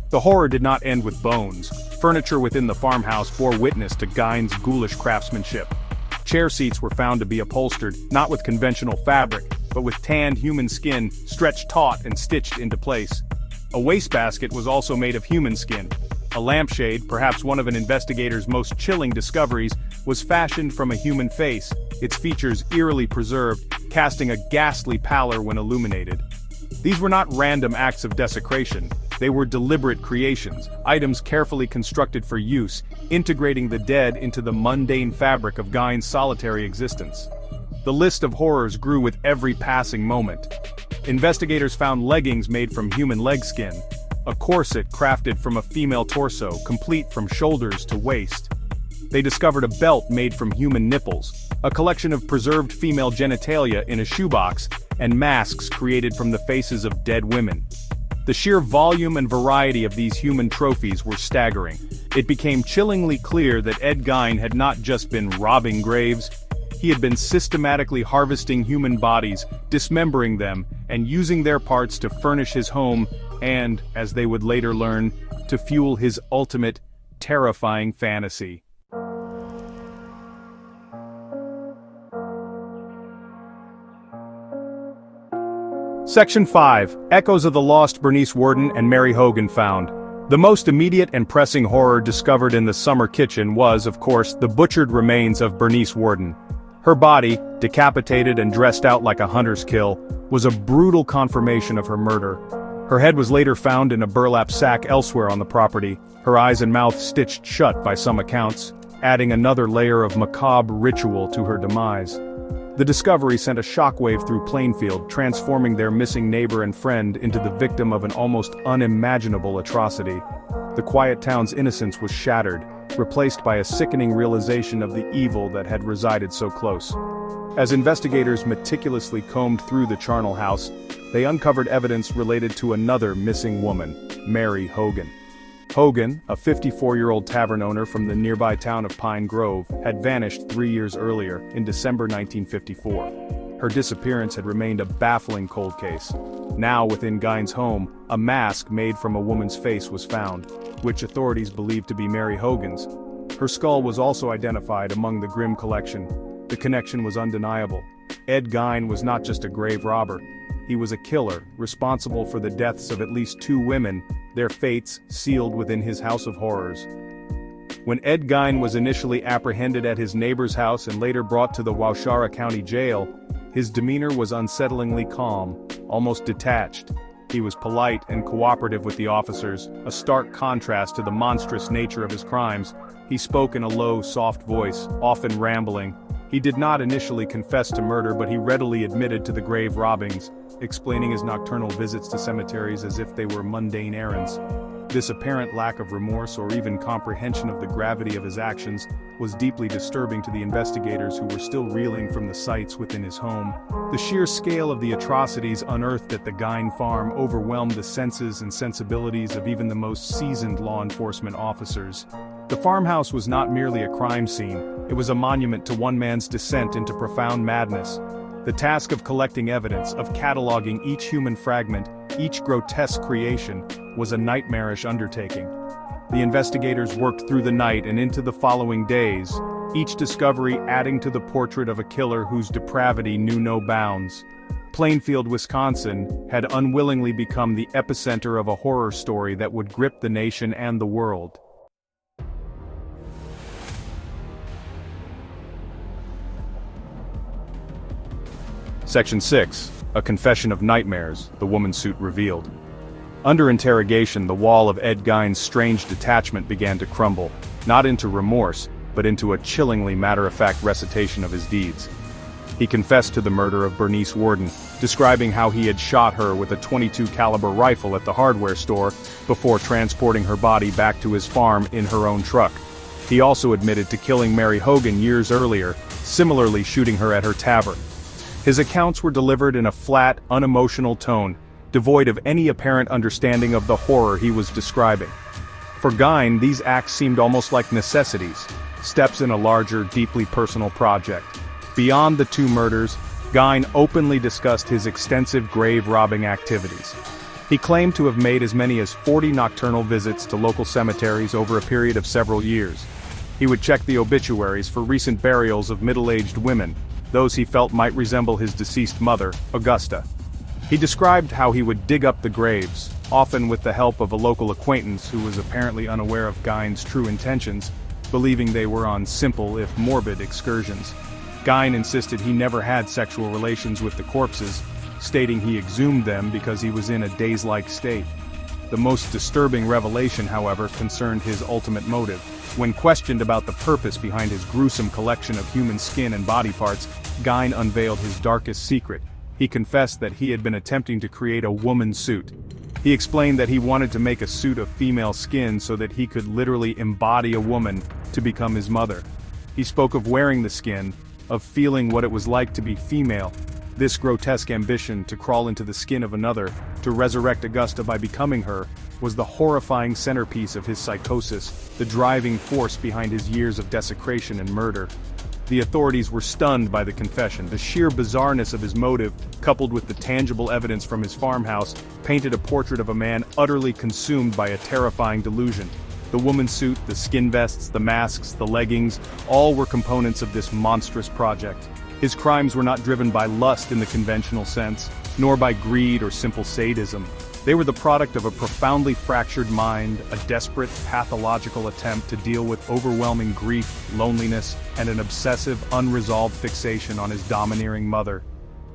The horror did not end with bones. Furniture within the farmhouse bore witness to Gein's ghoulish craftsmanship. Chair seats were found to be upholstered, not with conventional fabric, but with tanned human skin stretched taut and stitched into place. A wastebasket was also made of human skin. A lampshade, perhaps one of an investigator's most chilling discoveries, was fashioned from a human face, its features eerily preserved, casting a ghastly pallor when illuminated. These were not random acts of desecration. They were deliberate creations, items carefully constructed for use, integrating the dead into the mundane fabric of Gein's solitary existence. The list of horrors grew with every passing moment. Investigators found leggings made from human leg skin, a corset crafted from a female torso, complete from shoulders to waist. They discovered a belt made from human nipples, a collection of preserved female genitalia in a shoebox, and masks created from the faces of dead women. The sheer volume and variety of these human trophies were staggering. It became chillingly clear that Ed Gein had not just been robbing graves, he had been systematically harvesting human bodies, dismembering them, and using their parts to furnish his home and, as they would later learn, to fuel his ultimate, terrifying fantasy. Section 5. Echoes of the Lost Bernice Worden and Mary Hogan found. The most immediate and pressing horror discovered in the summer kitchen was, of course, the butchered remains of Bernice Worden. Her body, decapitated and dressed out like a hunter's kill, was a brutal confirmation of her murder. Her head was later found in a burlap sack elsewhere on the property, her eyes and mouth stitched shut by some accounts, adding another layer of macabre ritual to her demise. The discovery sent a shockwave through Plainfield, transforming their missing neighbor and friend into the victim of an almost unimaginable atrocity. The quiet town's innocence was shattered, replaced by a sickening realization of the evil that had resided so close. As investigators meticulously combed through the charnel house, they uncovered evidence related to another missing woman, Mary Hogan. Hogan, a 54-year-old tavern owner from the nearby town of Pine Grove, had vanished 3 years earlier, in December 1954. Her disappearance had remained a baffling cold case. Now, within Gein's home, a mask made from a woman's face was found, which authorities believed to be Mary Hogan's. Her skull was also identified among the grim collection. The connection was undeniable. Ed Gein was not just a grave robber. He was a killer, responsible for the deaths of at least 2 women, their fates sealed within his house of horrors. When Ed Gein was initially apprehended at his neighbor's house and later brought to the Waushara County Jail, his demeanor was unsettlingly calm, almost detached. He was polite and cooperative with the officers, a stark contrast to the monstrous nature of his crimes. He spoke in a low, soft voice, often rambling. He did not initially confess to murder, but he readily admitted to the grave robbings, explaining his nocturnal visits to cemeteries as if they were mundane errands. This apparent lack of remorse or even comprehension of the gravity of his actions was deeply disturbing to the investigators who were still reeling from the sights within his home. The sheer scale of the atrocities unearthed at the Gein farm overwhelmed the senses and sensibilities of even the most seasoned law enforcement officers. The farmhouse was not merely a crime scene, it was a monument to one man's descent into profound madness. The task of collecting evidence, of cataloging each human fragment, each grotesque creation, was a nightmarish undertaking. The investigators worked through the night and into the following days, each discovery adding to the portrait of a killer whose depravity knew no bounds. Plainfield, Wisconsin, had unwillingly become the epicenter of a horror story that would grip the nation and the world. Section 6. A Confession of Nightmares, the woman's suit revealed. Under interrogation, the wall of Ed Gein's strange detachment began to crumble, not into remorse, but into a chillingly matter-of-fact recitation of his deeds. He confessed to the murder of Bernice Worden, describing how he had shot her with a .22 caliber rifle at the hardware store before transporting her body back to his farm in her own truck. He also admitted to killing Mary Hogan years earlier, similarly shooting her at her tavern. His accounts were delivered in a flat, unemotional tone, devoid of any apparent understanding of the horror he was describing. For Gein, these acts seemed almost like necessities, steps in a larger, deeply personal project. Beyond the 2 murders, Gein openly discussed his extensive grave-robbing activities. He claimed to have made as many as 40 nocturnal visits to local cemeteries over a period of several years. He would check the obituaries for recent burials of middle-aged women, those he felt might resemble his deceased mother, Augusta. He described how he would dig up the graves, often with the help of a local acquaintance who was apparently unaware of Gein's true intentions, believing they were on simple if morbid excursions. Gein insisted he never had sexual relations with the corpses, stating he exhumed them because he was in a daze-like state. The most disturbing revelation, however, concerned his ultimate motive. When questioned about the purpose behind his gruesome collection of human skin and body parts, Gein unveiled his darkest secret. He confessed that he had been attempting to create a woman's suit. He explained that he wanted to make a suit of female skin so that he could literally embody a woman to become his mother. He spoke of wearing the skin, of feeling what it was like to be female. This grotesque ambition to crawl into the skin of another, to resurrect Augusta by becoming her, was the horrifying centerpiece of his psychosis, the driving force behind his years of desecration and murder. The authorities were stunned by the confession. The sheer bizarreness of his motive, coupled with the tangible evidence from his farmhouse, painted a portrait of a man utterly consumed by a terrifying delusion. The woman's suit, the skin vests, the masks, the leggings, all were components of this monstrous project. His crimes were not driven by lust in the conventional sense, nor by greed or simple sadism. They were the product of a profoundly fractured mind, a desperate, pathological attempt to deal with overwhelming grief, loneliness, and an obsessive, unresolved fixation on his domineering mother.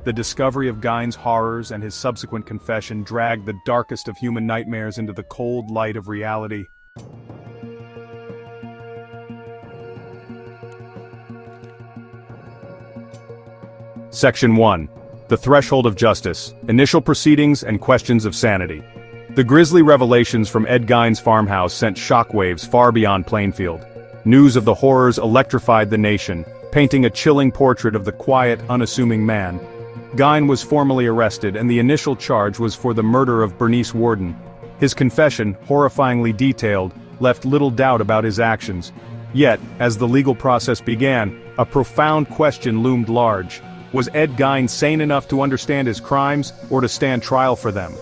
The discovery of Gein's horrors and his subsequent confession dragged the darkest of human nightmares into the cold light of reality. Section 1. The Threshold of Justice, Initial Proceedings and Questions of Sanity. The grisly revelations from Ed Gein's farmhouse sent shockwaves far beyond Plainfield. News of the horrors electrified the nation, painting a chilling portrait of the quiet, unassuming man. Gein was formally arrested, and the initial charge was for the murder of Bernice Worden. His confession, horrifyingly detailed, left little doubt about his actions. Yet, as the legal process began, a profound question loomed large. Was Ed Gein sane enough to understand his crimes, or to stand trial for them?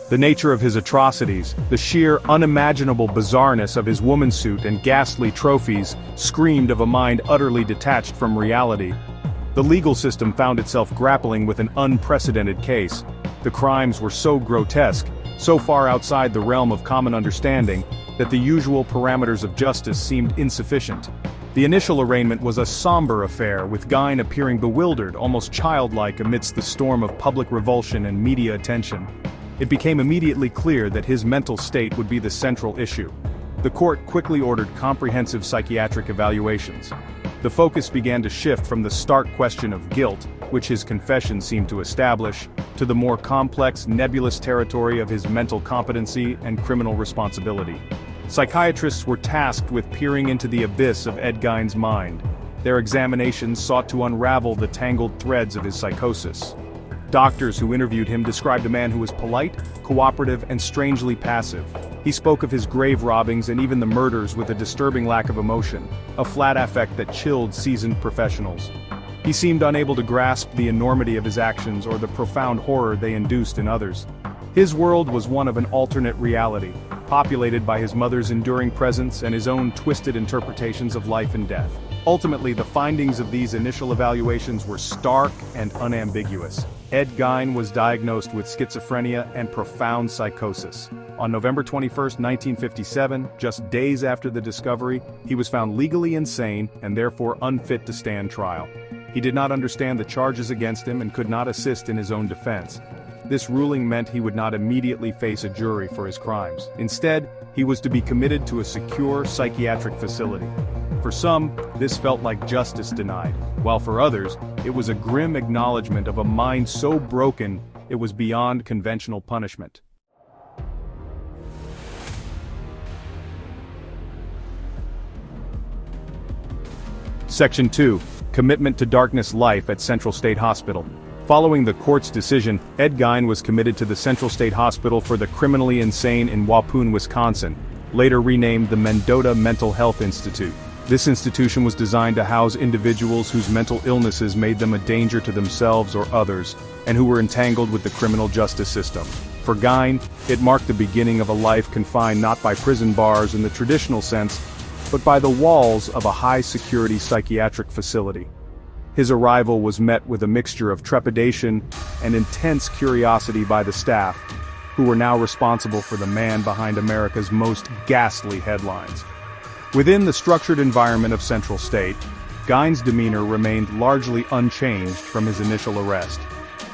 The nature of his atrocities, the sheer unimaginable bizarreness of his woman suit and ghastly trophies, screamed of a mind utterly detached from reality. The legal system found itself grappling with an unprecedented case. The crimes were so grotesque, so far outside the realm of common understanding, that the usual parameters of justice seemed insufficient. The initial arraignment was a somber affair, with Gein appearing bewildered, almost childlike amidst the storm of public revulsion and media attention. It became immediately clear that his mental state would be the central issue. The court quickly ordered comprehensive psychiatric evaluations. The focus began to shift from the stark question of guilt, which his confession seemed to establish, to the more complex, nebulous territory of his mental competency and criminal responsibility. Psychiatrists were tasked with peering into the abyss of Ed Gein's mind. Their examinations sought to unravel the tangled threads of his psychosis. Doctors who interviewed him described a man who was polite, cooperative, and strangely passive. He spoke of his grave robbings and even the murders with a disturbing lack of emotion, a flat affect that chilled seasoned professionals. He seemed unable to grasp the enormity of his actions or the profound horror they induced in others. His world was one of an alternate reality, populated by his mother's enduring presence and his own twisted interpretations of life and death. Ultimately, the findings of these initial evaluations were stark and unambiguous. Ed Gein was diagnosed with schizophrenia and profound psychosis. On November 21, 1957, just days after the discovery, he was found legally insane and therefore unfit to stand trial. He did not understand the charges against him and could not assist in his own defense. This ruling meant he would not immediately face a jury for his crimes. Instead, he was to be committed to a secure psychiatric facility. For some, this felt like justice denied, while for others, it was a grim acknowledgement of a mind so broken it was beyond conventional punishment. Section 2. Commitment to Darkness Life at Central State Hospital. Following the court's decision, Ed Gein was committed to the Central State Hospital for the Criminally Insane in Waupun, Wisconsin, later renamed the Mendota Mental Health Institute. This institution was designed to house individuals whose mental illnesses made them a danger to themselves or others, and who were entangled with the criminal justice system. For Gein, it marked the beginning of a life confined not by prison bars in the traditional sense, but by the walls of a high-security psychiatric facility. His arrival was met with a mixture of trepidation and intense curiosity by the staff, who were now responsible for the man behind America's most ghastly headlines. Within the structured environment of Central State, Gein's demeanor remained largely unchanged from his initial arrest.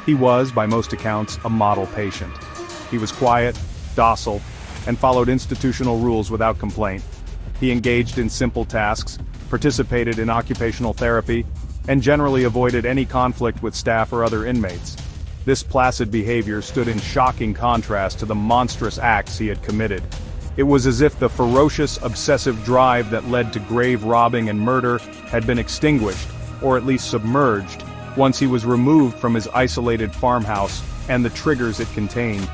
He was, by most accounts, a model patient. He was quiet, docile, and followed institutional rules without complaint. He engaged in simple tasks, participated in occupational therapy, and generally avoided any conflict with staff or other inmates. This placid behavior stood in shocking contrast to the monstrous acts he had committed. It was as if the ferocious, obsessive drive that led to grave robbing and murder had been extinguished, or at least submerged, once he was removed from his isolated farmhouse and the triggers it contained.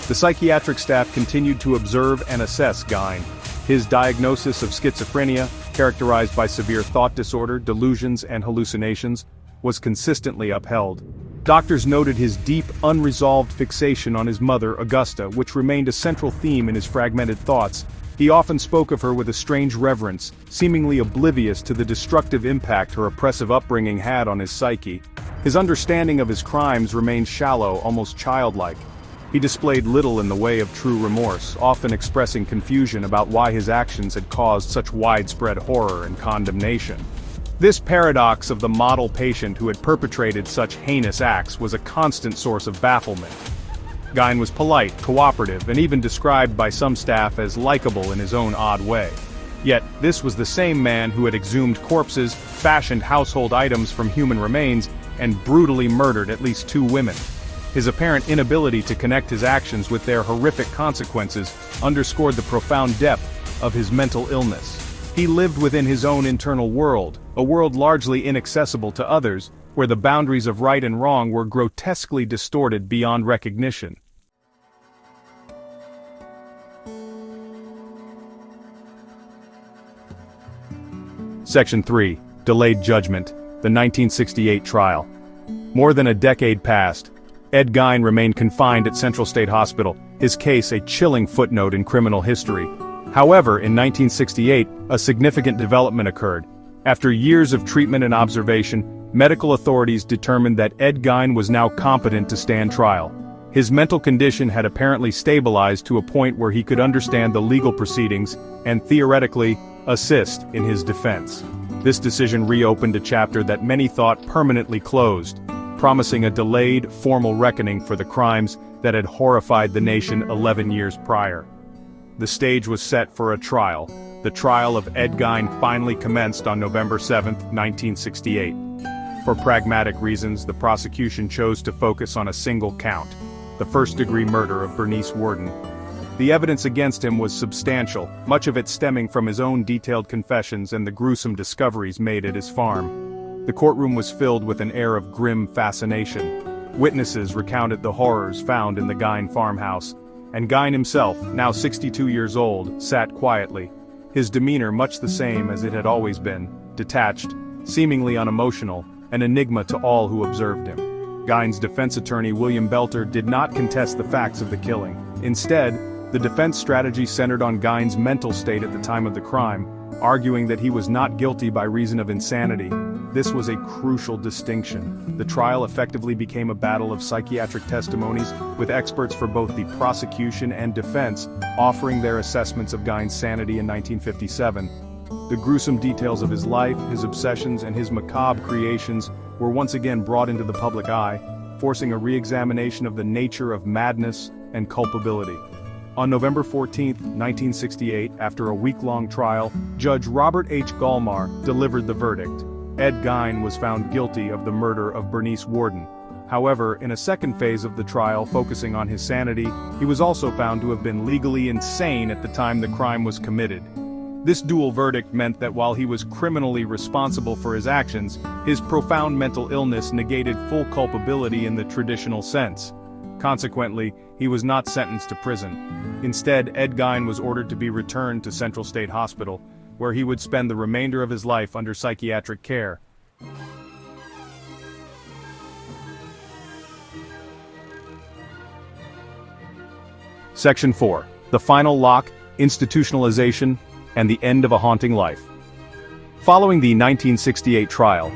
The psychiatric staff continued to observe and assess Gein. His diagnosis of schizophrenia, characterized by severe thought disorder, delusions, and hallucinations, was consistently upheld. Doctors noted his deep, unresolved fixation on his mother, Augusta, which remained a central theme in his fragmented thoughts. He often spoke of her with a strange reverence, seemingly oblivious to the destructive impact her oppressive upbringing had on his psyche. His understanding of his crimes remained shallow, almost childlike. He displayed little in the way of true remorse, often expressing confusion about why his actions had caused such widespread horror and condemnation. This paradox of the model patient who had perpetrated such heinous acts was a constant source of bafflement. Gein was polite, cooperative, and even described by some staff as likable in his own odd way. Yet, this was the same man who had exhumed corpses, fashioned household items from human remains, and brutally murdered at least 2 women. His apparent inability to connect his actions with their horrific consequences underscored the profound depth of his mental illness. He lived within his own internal world, a world largely inaccessible to others, where the boundaries of right and wrong were grotesquely distorted beyond recognition. Section 3. Delayed Judgment, the 1968 Trial. More than a decade passed. Ed Gein remained confined at Central State Hospital, his case a chilling footnote in criminal history. However, in 1968, a significant development occurred. After years of treatment and observation, medical authorities determined that Ed Gein was now competent to stand trial. His mental condition had apparently stabilized to a point where he could understand the legal proceedings and, theoretically, assist in his defense. This decision reopened a chapter that many thought permanently closed, promising a delayed, formal reckoning for the crimes that had horrified the nation 11 years prior. The stage was set for a trial. The trial of Ed Gein finally commenced on November 7, 1968. For pragmatic reasons, the prosecution chose to focus on a single count, the first-degree murder of Bernice Worden. The evidence against him was substantial, much of it stemming from his own detailed confessions and the gruesome discoveries made at his farm. The courtroom was filled with an air of grim fascination. Witnesses recounted the horrors found in the Gein farmhouse, and Gein himself, now 62 years old, sat quietly, his demeanor much the same as it had always been, detached, seemingly unemotional, an enigma to all who observed him. Gein's defense attorney William Belter did not contest the facts of the killing. Instead, the defense strategy centered on Gein's mental state at the time of the crime, arguing that he was not guilty by reason of insanity. This was a crucial distinction. The trial effectively became a battle of psychiatric testimonies, with experts for both the prosecution and defense offering their assessments of Gein's sanity in 1957. The gruesome details of his life, his obsessions, and his macabre creations were once again brought into the public eye, forcing a re-examination of the nature of madness and culpability. On November 14, 1968, after a week-long trial, Judge Robert H. Gallmar delivered the verdict. Ed Gein was found guilty of the murder of Bernice Worden. However, in a second phase of the trial focusing on his sanity, he was also found to have been legally insane at the time the crime was committed. This dual verdict meant that while he was criminally responsible for his actions, his profound mental illness negated full culpability in the traditional sense. Consequently, he was not sentenced to prison. Instead, Ed Gein was ordered to be returned to Central State Hospital, where he would spend the remainder of his life under psychiatric care. Section 4. The Final Lock, Institutionalization, and the End of a Haunting Life. Following the 1968 trial,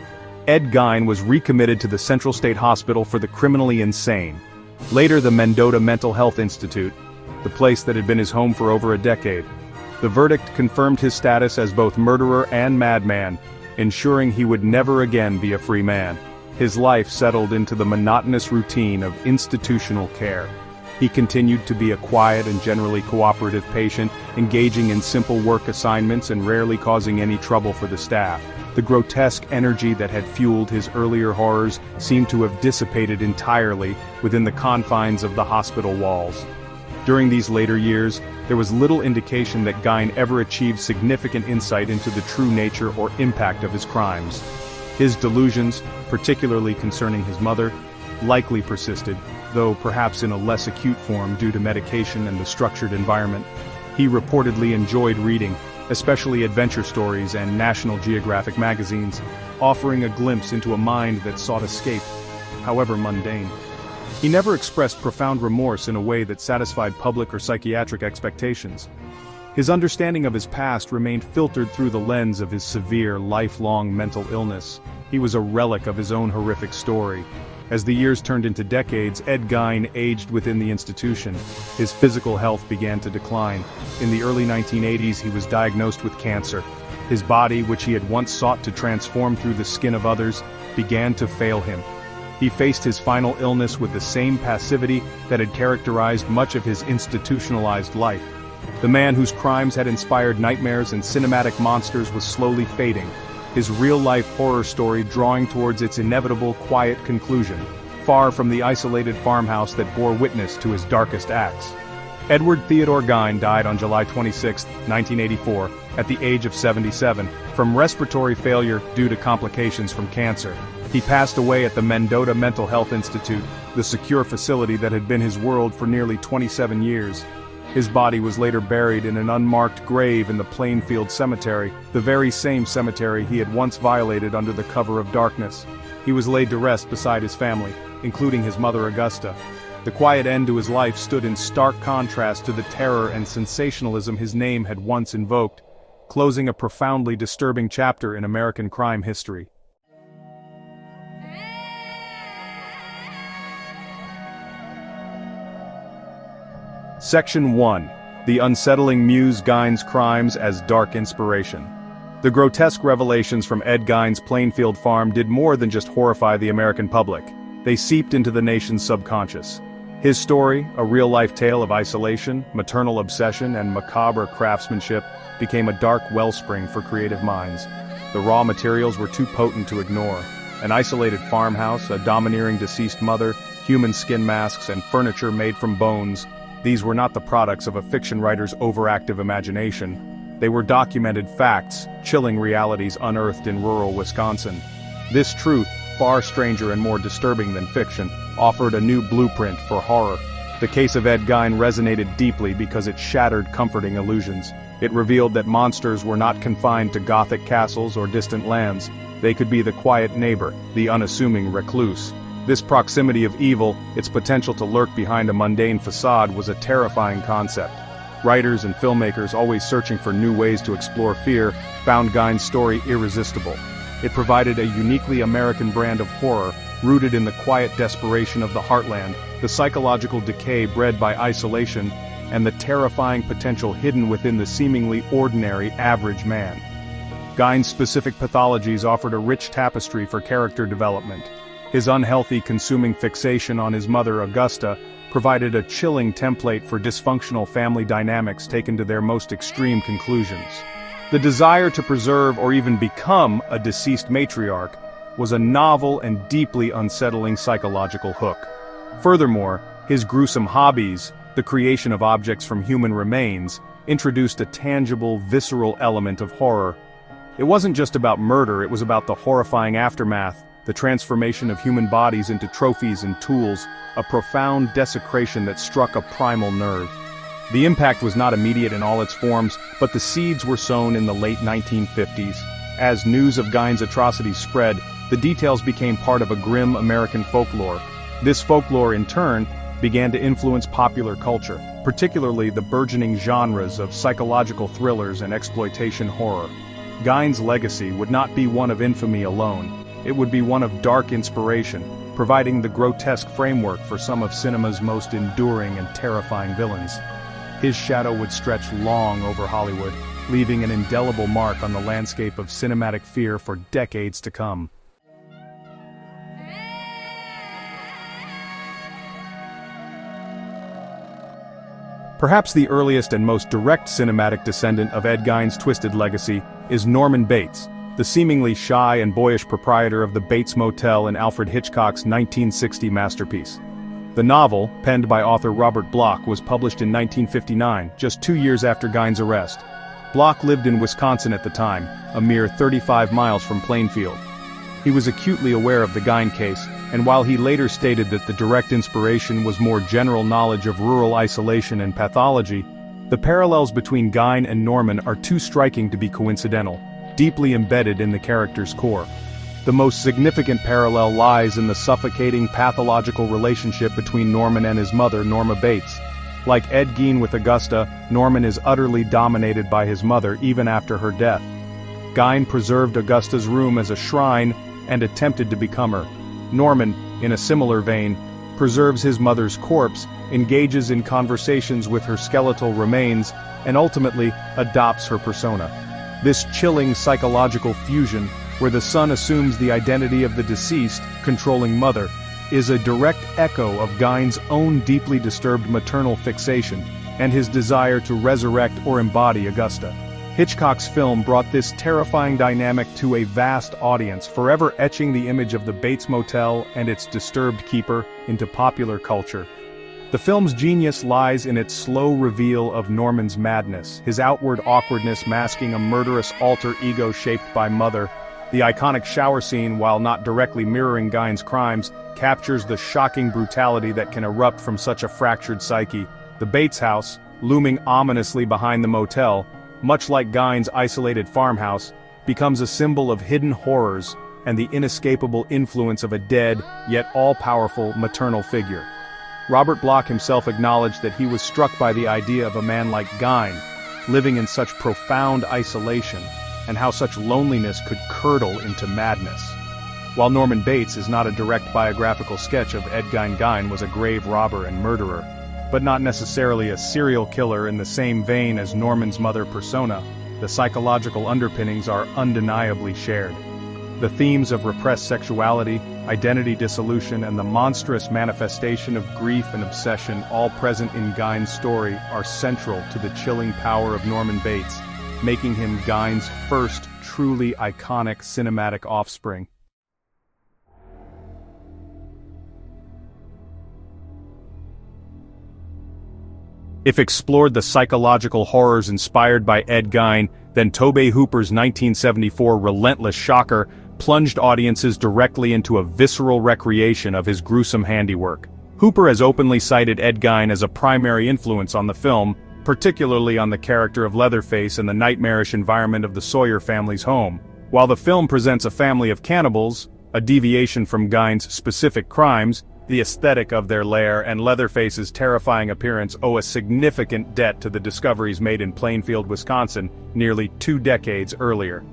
Ed Gein was recommitted to the Central State Hospital for the criminally insane. Later the Mendota Mental Health Institute, the place that had been his home for over a decade. The verdict confirmed his status as both murderer and madman, ensuring he would never again be a free man. His life settled into the monotonous routine of institutional care. He continued to be a quiet and generally cooperative patient, engaging in simple work assignments and rarely causing any trouble for the staff. The grotesque energy that had fueled his earlier horrors seemed to have dissipated entirely within the confines of the hospital walls. During these later years, there was little indication that Gein ever achieved significant insight into the true nature or impact of his crimes. His delusions, particularly concerning his mother, likely persisted, though perhaps in a less acute form due to medication and the structured environment. He reportedly enjoyed reading, especially adventure stories and National Geographic magazines, offering a glimpse into a mind that sought escape, however mundane. He never expressed profound remorse in a way that satisfied public or psychiatric expectations. His understanding of his past remained filtered through the lens of his severe, lifelong mental illness. He was a relic of his own horrific story, As the years turned into decades, Ed Gein aged within the institution. His physical health began to decline. In the early 1980s, he was diagnosed with cancer. His body, which he had once sought to transform through the skin of others, began to fail him. He faced his final illness with the same passivity that had characterized much of his institutionalized life. The man whose crimes had inspired nightmares and cinematic monsters was slowly fading, his real-life horror story drawing towards its inevitable, quiet conclusion, far from the isolated farmhouse that bore witness to his darkest acts. Edward Theodore Gein died on July 26, 1984, at the age of 77, from respiratory failure due to complications from cancer. He passed away at the Mendota Mental Health Institute, the secure facility that had been his world for nearly 27 years. His body was later buried in an unmarked grave in the Plainfield cemetery, the very same cemetery he had once violated under the cover of darkness. He was laid to rest beside his family, including his mother Augusta. The quiet end to his life stood in stark contrast to the terror and sensationalism his name had once invoked, closing a profoundly disturbing chapter in American crime history. Section 1. The unsettling muse Gein's crimes as dark inspiration. The grotesque revelations from Ed Gein's Plainfield farm did more than just horrify the American public. They seeped into the nation's subconscious. His story, a real-life tale of isolation, maternal obsession, and macabre craftsmanship, became a dark wellspring for creative minds. The raw materials were too potent to ignore. An isolated farmhouse, a domineering deceased mother, human skin masks, and furniture made from bones. These were not the products of a fiction writer's overactive imagination. They were documented facts, chilling realities unearthed in rural Wisconsin. This truth, far stranger and more disturbing than fiction, offered a new blueprint for horror. The case of Ed Gein resonated deeply because it shattered comforting illusions. It revealed that monsters were not confined to Gothic castles or distant lands. They could be the quiet neighbor, the unassuming recluse. This proximity of evil, its potential to lurk behind a mundane facade, was a terrifying concept. Writers and filmmakers, always searching for new ways to explore fear, found Gein's story irresistible. It provided a uniquely American brand of horror, rooted in the quiet desperation of the heartland, the psychological decay bred by isolation, and the terrifying potential hidden within the seemingly ordinary average man. Gein's specific pathologies offered a rich tapestry for character development. His unhealthy consuming fixation on his mother Augusta provided a chilling template for dysfunctional family dynamics taken to their most extreme conclusions. The desire to preserve or even become a deceased matriarch was a novel and deeply unsettling psychological hook. Furthermore, his gruesome hobbies, the creation of objects from human remains, introduced a tangible, visceral element of horror. It wasn't just about murder, it was about the horrifying aftermath, the transformation of human bodies into trophies and tools, a profound desecration that struck a primal nerve. The impact was not immediate in all its forms, but the seeds were sown in the late 1950s. As news of Gein's atrocities spread, the details became part of a grim American folklore. This folklore, in turn, began to influence popular culture, particularly the burgeoning genres of psychological thrillers and exploitation horror. Gein's legacy would not be one of infamy alone. It would be one of dark inspiration, providing the grotesque framework for some of cinema's most enduring and terrifying villains. His shadow would stretch long over Hollywood, leaving an indelible mark on the landscape of cinematic fear for decades to come. Perhaps the earliest and most direct cinematic descendant of Ed Gein's twisted legacy is Norman Bates, the seemingly shy and boyish proprietor of the Bates Motel in Alfred Hitchcock's 1960 masterpiece. The novel, penned by author Robert Bloch, was published in 1959, just 2 years after Gein's arrest. Bloch lived in Wisconsin at the time, a mere 35 miles from Plainfield. He was acutely aware of the Gein case, and while he later stated that the direct inspiration was more general knowledge of rural isolation and pathology, the parallels between Gein and Norman are too striking to be coincidental, deeply embedded in the character's core. The most significant parallel lies in the suffocating pathological relationship between Norman and his mother, Norma Bates. Like Ed Gein with Augusta, Norman is utterly dominated by his mother even after her death. Gein preserved Augusta's room as a shrine and attempted to become her. Norman, in a similar vein, preserves his mother's corpse, engages in conversations with her skeletal remains, and ultimately adopts her persona. This chilling psychological fusion, where the son assumes the identity of the deceased, controlling mother, is a direct echo of Gein's own deeply disturbed maternal fixation, and his desire to resurrect or embody Augusta. Hitchcock's film brought this terrifying dynamic to a vast audience, forever etching the image of the Bates Motel and its disturbed keeper into popular culture. The film's genius lies in its slow reveal of Norman's madness, his outward awkwardness masking a murderous alter ego shaped by mother. The iconic shower scene, while not directly mirroring Gein's crimes, captures the shocking brutality that can erupt from such a fractured psyche. The Bates house, looming ominously behind the motel, much like Gein's isolated farmhouse, becomes a symbol of hidden horrors and the inescapable influence of a dead, yet all-powerful maternal figure. Robert Bloch himself acknowledged that he was struck by the idea of a man like Gein, living in such profound isolation, and how such loneliness could curdle into madness. While Norman Bates is not a direct biographical sketch of Ed Gein, Gein was a grave robber and murderer, but not necessarily a serial killer in the same vein as Norman's mother persona. The psychological underpinnings are undeniably shared. The themes of repressed sexuality, identity dissolution, and the monstrous manifestation of grief and obsession, all present in Gein's story, are central to the chilling power of Norman Bates, making him Gein's first truly iconic cinematic offspring. If explored the psychological horrors inspired by Ed Gein, then Tobe Hooper's 1974 relentless shocker plunged audiences directly into a visceral recreation of his gruesome handiwork. Hooper has openly cited Ed Gein as a primary influence on the film, particularly on the character of Leatherface and the nightmarish environment of the Sawyer family's home. While the film presents a family of cannibals, a deviation from Gein's specific crimes, the aesthetic of their lair and Leatherface's terrifying appearance owe a significant debt to the discoveries made in Plainfield, Wisconsin, nearly 2 decades earlier.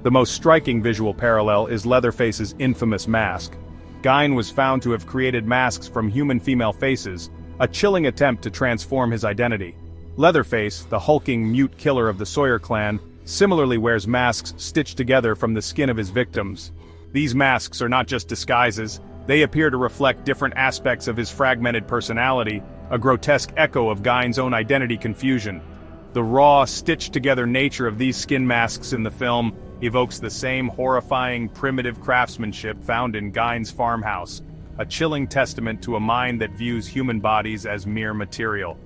The most striking visual parallel is Leatherface's infamous mask. Gein was found to have created masks from human female faces, a chilling attempt to transform his identity. Leatherface, the hulking mute killer of the Sawyer clan, similarly wears masks stitched together from the skin of his victims. These masks are not just disguises, they appear to reflect different aspects of his fragmented personality, a grotesque echo of Gein's own identity confusion. The raw, stitched-together nature of these skin masks in the film evokes the same horrifying, primitive craftsmanship found in Gein's farmhouse, a chilling testament to a mind that views human bodies as mere material.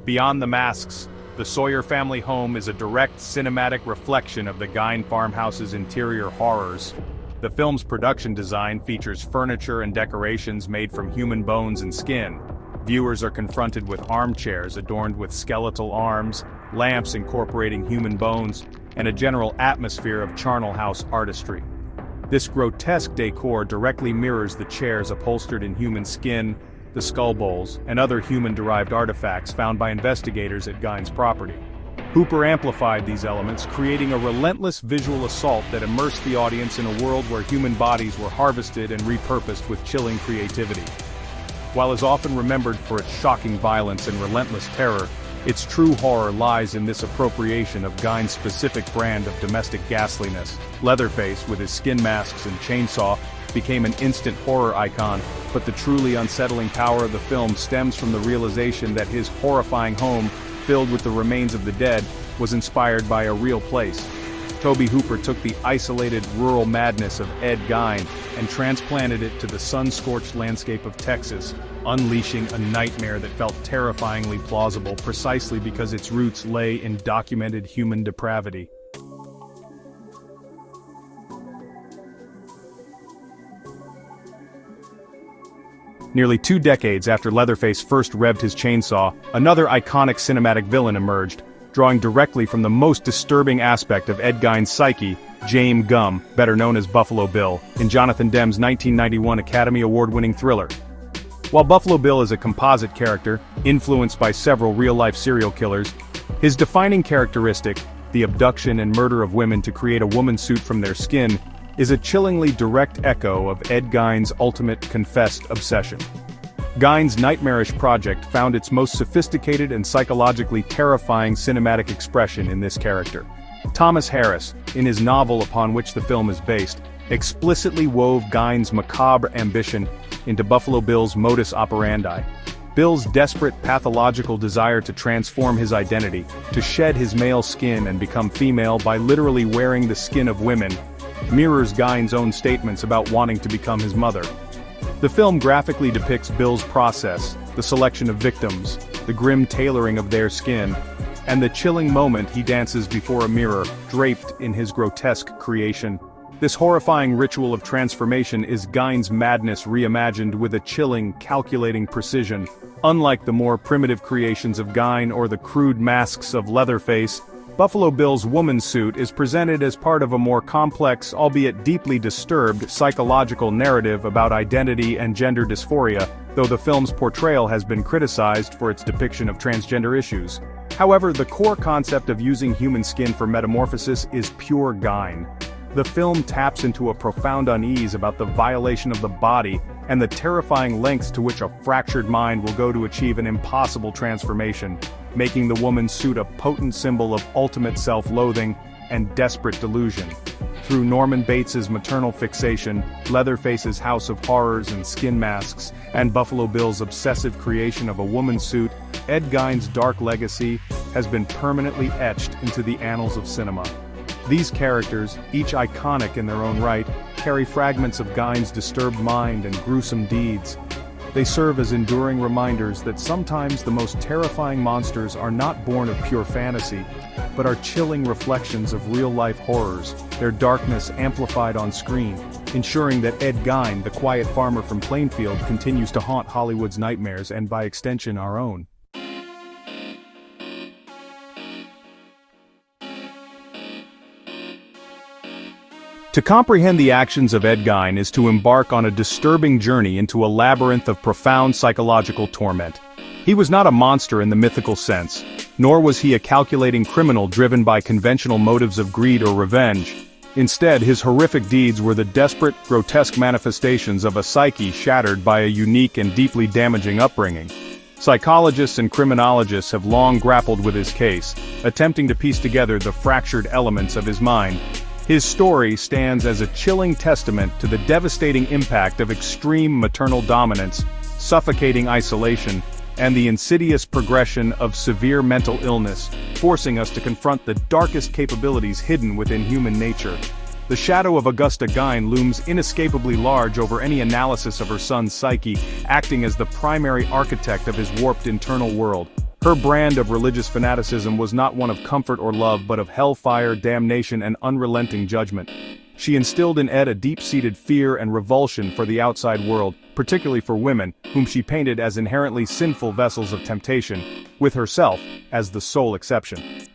Beyond the masks, the Sawyer family home is a direct cinematic reflection of the Gein farmhouse's interior horrors. The film's production design features furniture and decorations made from human bones and skin. Viewers are confronted with armchairs adorned with skeletal arms, lamps incorporating human bones, and a general atmosphere of charnel house artistry. This grotesque decor directly mirrors the chairs upholstered in human skin, the skull bowls, and other human-derived artifacts found by investigators at Gein's property. Hooper amplified these elements, creating a relentless visual assault that immersed the audience in a world where human bodies were harvested and repurposed with chilling creativity. While is often remembered for its shocking violence and relentless terror, its true horror lies in this appropriation of Gein's specific brand of domestic ghastliness. Leatherface, with his skin masks and chainsaw, became an instant horror icon, but the truly unsettling power of the film stems from the realization that his horrifying home, filled with the remains of the dead, was inspired by a real place. Tobe Hooper took the isolated rural madness of Ed Gein and transplanted it to the sun-scorched landscape of Texas, unleashing a nightmare that felt terrifyingly plausible precisely because its roots lay in documented human depravity. Nearly 2 decades after Leatherface first revved his chainsaw, another iconic cinematic villain emerged, drawing directly from the most disturbing aspect of Ed Gein's psyche, James Gumb, better known as Buffalo Bill, in Jonathan Demme's 1991 Academy Award-winning thriller. While Buffalo Bill is a composite character, influenced by several real-life serial killers, his defining characteristic, the abduction and murder of women to create a woman's suit from their skin, is a chillingly direct echo of Ed Gein's ultimate confessed obsession. Gein's nightmarish project found its most sophisticated and psychologically terrifying cinematic expression in this character. Thomas Harris, in his novel upon which the film is based, explicitly wove Gein's macabre ambition into Buffalo Bill's modus operandi. Bill's desperate pathological desire to transform his identity, to shed his male skin and become female by literally wearing the skin of women, mirrors Gein's own statements about wanting to become his mother. The film graphically depicts Bill's process, the selection of victims, the grim tailoring of their skin, and the chilling moment he dances before a mirror, draped in his grotesque creation. This horrifying ritual of transformation is Gein's madness reimagined with a chilling, calculating precision. Unlike the more primitive creations of Gein or the crude masks of Leatherface, Buffalo Bill's woman suit is presented as part of a more complex, albeit deeply disturbed, psychological narrative about identity and gender dysphoria, though the film's portrayal has been criticized for its depiction of transgender issues. However, the core concept of using human skin for metamorphosis is pure Gein. The film taps into a profound unease about the violation of the body and the terrifying lengths to which a fractured mind will go to achieve an impossible transformation, making the woman's suit a potent symbol of ultimate self-loathing and desperate delusion. Through Norman Bates's maternal fixation, Leatherface's house of horrors and skin masks, and Buffalo Bill's obsessive creation of a woman's suit, Ed Gein's dark legacy has been permanently etched into the annals of cinema. These characters, each iconic in their own right, carry fragments of Gein's disturbed mind and gruesome deeds. They serve as enduring reminders that sometimes the most terrifying monsters are not born of pure fantasy, but are chilling reflections of real-life horrors, their darkness amplified on screen, ensuring that Ed Gein, the quiet farmer from Plainfield, continues to haunt Hollywood's nightmares and by extension our own. To comprehend the actions of Ed Gein is to embark on a disturbing journey into a labyrinth of profound psychological torment. He was not a monster in the mythical sense, nor was he a calculating criminal driven by conventional motives of greed or revenge. Instead, his horrific deeds were the desperate, grotesque manifestations of a psyche shattered by a unique and deeply damaging upbringing. Psychologists and criminologists have long grappled with his case, attempting to piece together the fractured elements of his mind. His story stands as a chilling testament to the devastating impact of extreme maternal dominance, suffocating isolation, and the insidious progression of severe mental illness, forcing us to confront the darkest capabilities hidden within human nature. The shadow of Augusta Gein looms inescapably large over any analysis of her son's psyche, acting as the primary architect of his warped internal world. Her brand of religious fanaticism was not one of comfort or love but of hellfire, damnation, and unrelenting judgment. She instilled in Ed a deep-seated fear and revulsion for the outside world, particularly for women, whom she painted as inherently sinful vessels of temptation, with herself as the sole exception.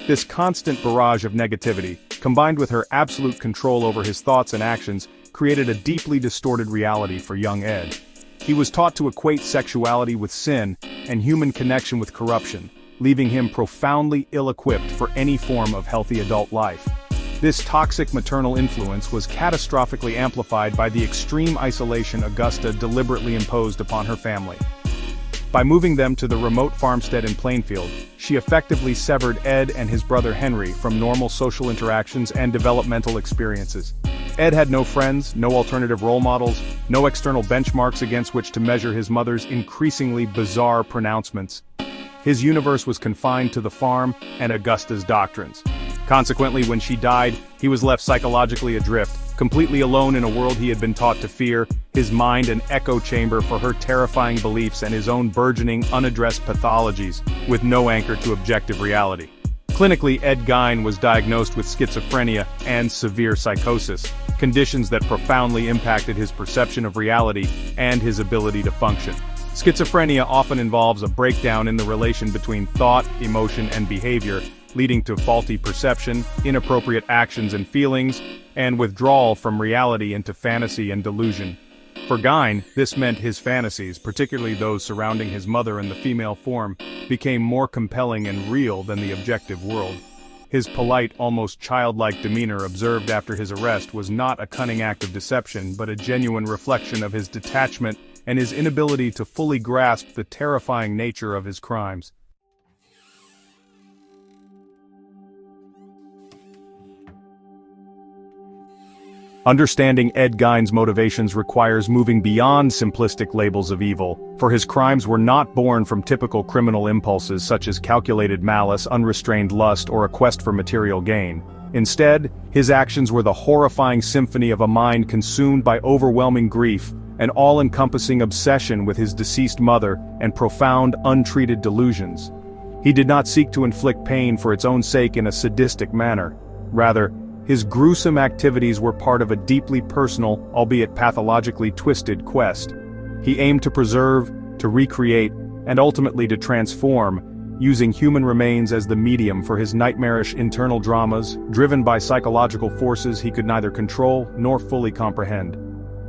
This constant barrage of negativity, combined with her absolute control over his thoughts and actions, created a deeply distorted reality for young Ed. He was taught to equate sexuality with sin and human connection with corruption, leaving him profoundly ill-equipped for any form of healthy adult life. This toxic maternal influence was catastrophically amplified by the extreme isolation Augusta deliberately imposed upon her family. By moving them to the remote farmstead in Plainfield, she effectively severed Ed and his brother Henry from normal social interactions and developmental experiences. Ed had no friends, no alternative role models, no external benchmarks against which to measure his mother's increasingly bizarre pronouncements. His universe was confined to the farm and Augusta's doctrines. Consequently, when she died, he was left psychologically adrift, completely alone in a world he had been taught to fear, his mind an echo chamber for her terrifying beliefs and his own burgeoning, unaddressed pathologies, with no anchor to objective reality. Clinically, Ed Gein was diagnosed with schizophrenia and severe psychosis, conditions that profoundly impacted his perception of reality and his ability to function. Schizophrenia often involves a breakdown in the relation between thought, emotion, and behavior, leading to faulty perception, inappropriate actions and feelings, and withdrawal from reality into fantasy and delusion. For Gein, this meant his fantasies, particularly those surrounding his mother in the female form, became more compelling and real than the objective world. His polite, almost childlike demeanor observed after his arrest was not a cunning act of deception but a genuine reflection of his detachment and his inability to fully grasp the terrifying nature of his crimes. Understanding Ed Gein's motivations requires moving beyond simplistic labels of evil, for his crimes were not born from typical criminal impulses such as calculated malice, unrestrained lust, or a quest for material gain. Instead, his actions were the horrifying symphony of a mind consumed by overwhelming grief, an all-encompassing obsession with his deceased mother, and profound, untreated delusions. He did not seek to inflict pain for its own sake in a sadistic manner. Rather, his gruesome activities were part of a deeply personal, albeit pathologically twisted, quest. He aimed to preserve, to recreate, and ultimately to transform, using human remains as the medium for his nightmarish internal dramas, driven by psychological forces he could neither control nor fully comprehend.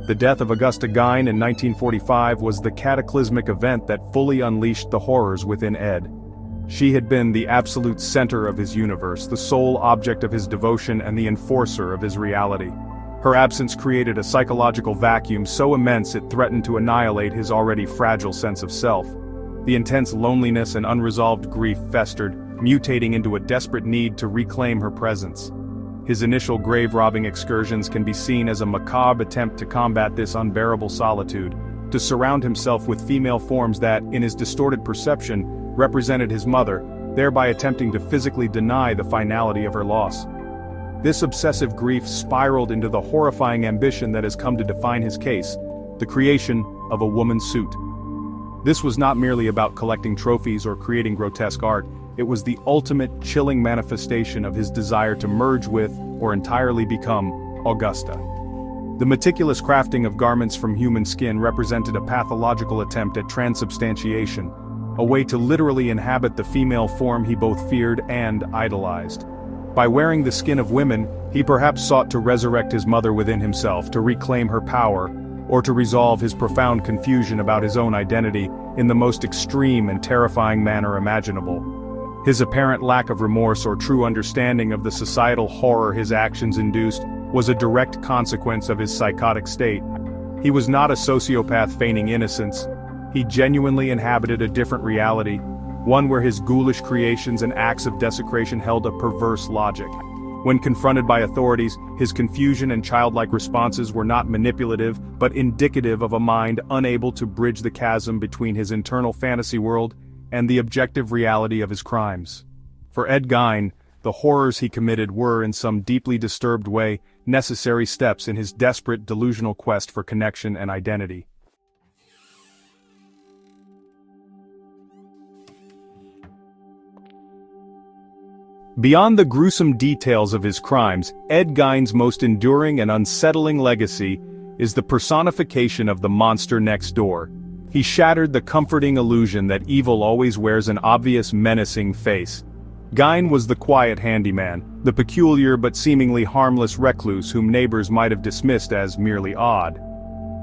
The death of Augusta Gein in 1945 was the cataclysmic event that fully unleashed the horrors within Ed. She had been the absolute center of his universe, the sole object of his devotion and the enforcer of his reality. Her absence created a psychological vacuum so immense it threatened to annihilate his already fragile sense of self. The intense loneliness and unresolved grief festered, mutating into a desperate need to reclaim her presence. His initial grave-robbing excursions can be seen as a macabre attempt to combat this unbearable solitude, to surround himself with female forms that, in his distorted perception, represented his mother, thereby attempting to physically deny the finality of her loss. This obsessive grief spiraled into the horrifying ambition that has come to define his case, the creation of a woman's suit. This was not merely about collecting trophies or creating grotesque art, it was the ultimate chilling manifestation of his desire to merge with, or entirely become, Augusta. The meticulous crafting of garments from human skin represented a pathological attempt at transubstantiation, a way to literally inhabit the female form he both feared and idolized. By wearing the skin of women, he perhaps sought to resurrect his mother within himself, to reclaim her power, or to resolve his profound confusion about his own identity in the most extreme and terrifying manner imaginable. His apparent lack of remorse or true understanding of the societal horror his actions induced was a direct consequence of his psychotic state. He was not a sociopath feigning innocence. He genuinely inhabited a different reality, one where his ghoulish creations and acts of desecration held a perverse logic. When confronted by authorities, his confusion and childlike responses were not manipulative, but indicative of a mind unable to bridge the chasm between his internal fantasy world and the objective reality of his crimes. For Ed Gein, the horrors he committed were, in some deeply disturbed way, necessary steps in his desperate delusional quest for connection and identity. Beyond the gruesome details of his crimes, Ed Gein's most enduring and unsettling legacy is the personification of the monster next door. He shattered the comforting illusion that evil always wears an obvious menacing face. Gein was the quiet handyman, the peculiar but seemingly harmless recluse whom neighbors might have dismissed as merely odd.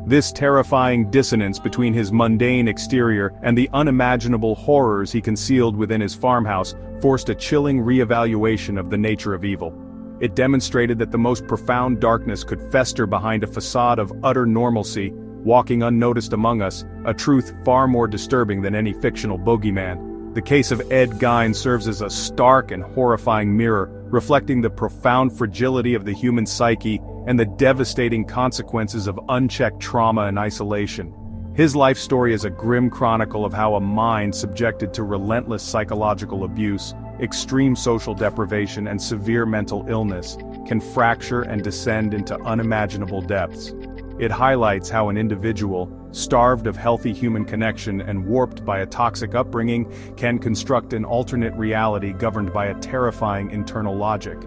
This terrifying dissonance between his mundane exterior and the unimaginable horrors he concealed within his farmhouse forced a chilling re-evaluation of the nature of evil. It demonstrated that the most profound darkness could fester behind a facade of utter normalcy, walking unnoticed among us, a truth far more disturbing than any fictional bogeyman. The case of Ed Gein serves as a stark and horrifying mirror, reflecting the profound fragility of the human psyche and the devastating consequences of unchecked trauma and isolation. His life story is a grim chronicle of how a mind subjected to relentless psychological abuse, extreme social deprivation, and severe mental illness can fracture and descend into unimaginable depths. It highlights how an individual, starved of healthy human connection and warped by a toxic upbringing, can construct an alternate reality governed by a terrifying internal logic.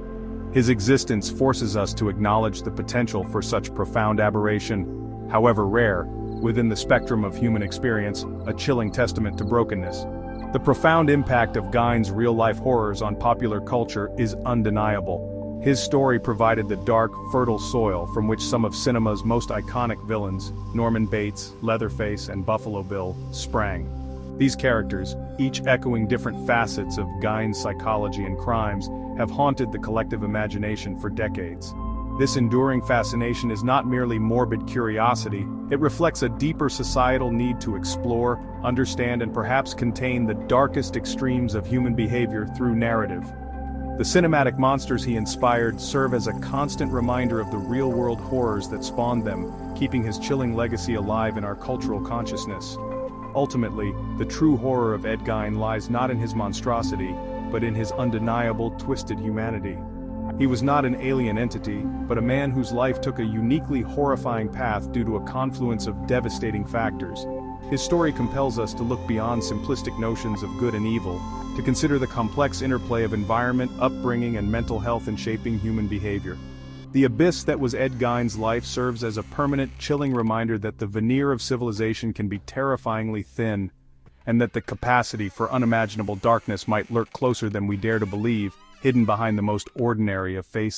His existence forces us to acknowledge the potential for such profound aberration, however rare, within the spectrum of human experience, a chilling testament to brokenness. The profound impact of Gein's real-life horrors on popular culture is undeniable. His story provided the dark, fertile soil from which some of cinema's most iconic villains, Norman Bates, Leatherface, and Buffalo Bill, sprang. These characters, each echoing different facets of Gein's psychology and crimes, have haunted the collective imagination for decades. This enduring fascination is not merely morbid curiosity, it reflects a deeper societal need to explore, understand and perhaps contain the darkest extremes of human behavior through narrative. The cinematic monsters he inspired serve as a constant reminder of the real-world horrors that spawned them, keeping his chilling legacy alive in our cultural consciousness. Ultimately, the true horror of Ed Gein lies not in his monstrosity, but in his undeniable, twisted humanity. He was not an alien entity, but a man whose life took a uniquely horrifying path due to a confluence of devastating factors. His story compels us to look beyond simplistic notions of good and evil, to consider the complex interplay of environment, upbringing and mental health in shaping human behavior. The abyss that was Ed Gein's life serves as a permanent, chilling reminder that the veneer of civilization can be terrifyingly thin, and that the capacity for unimaginable darkness might lurk closer than we dare to believe, hidden behind the most ordinary of faces.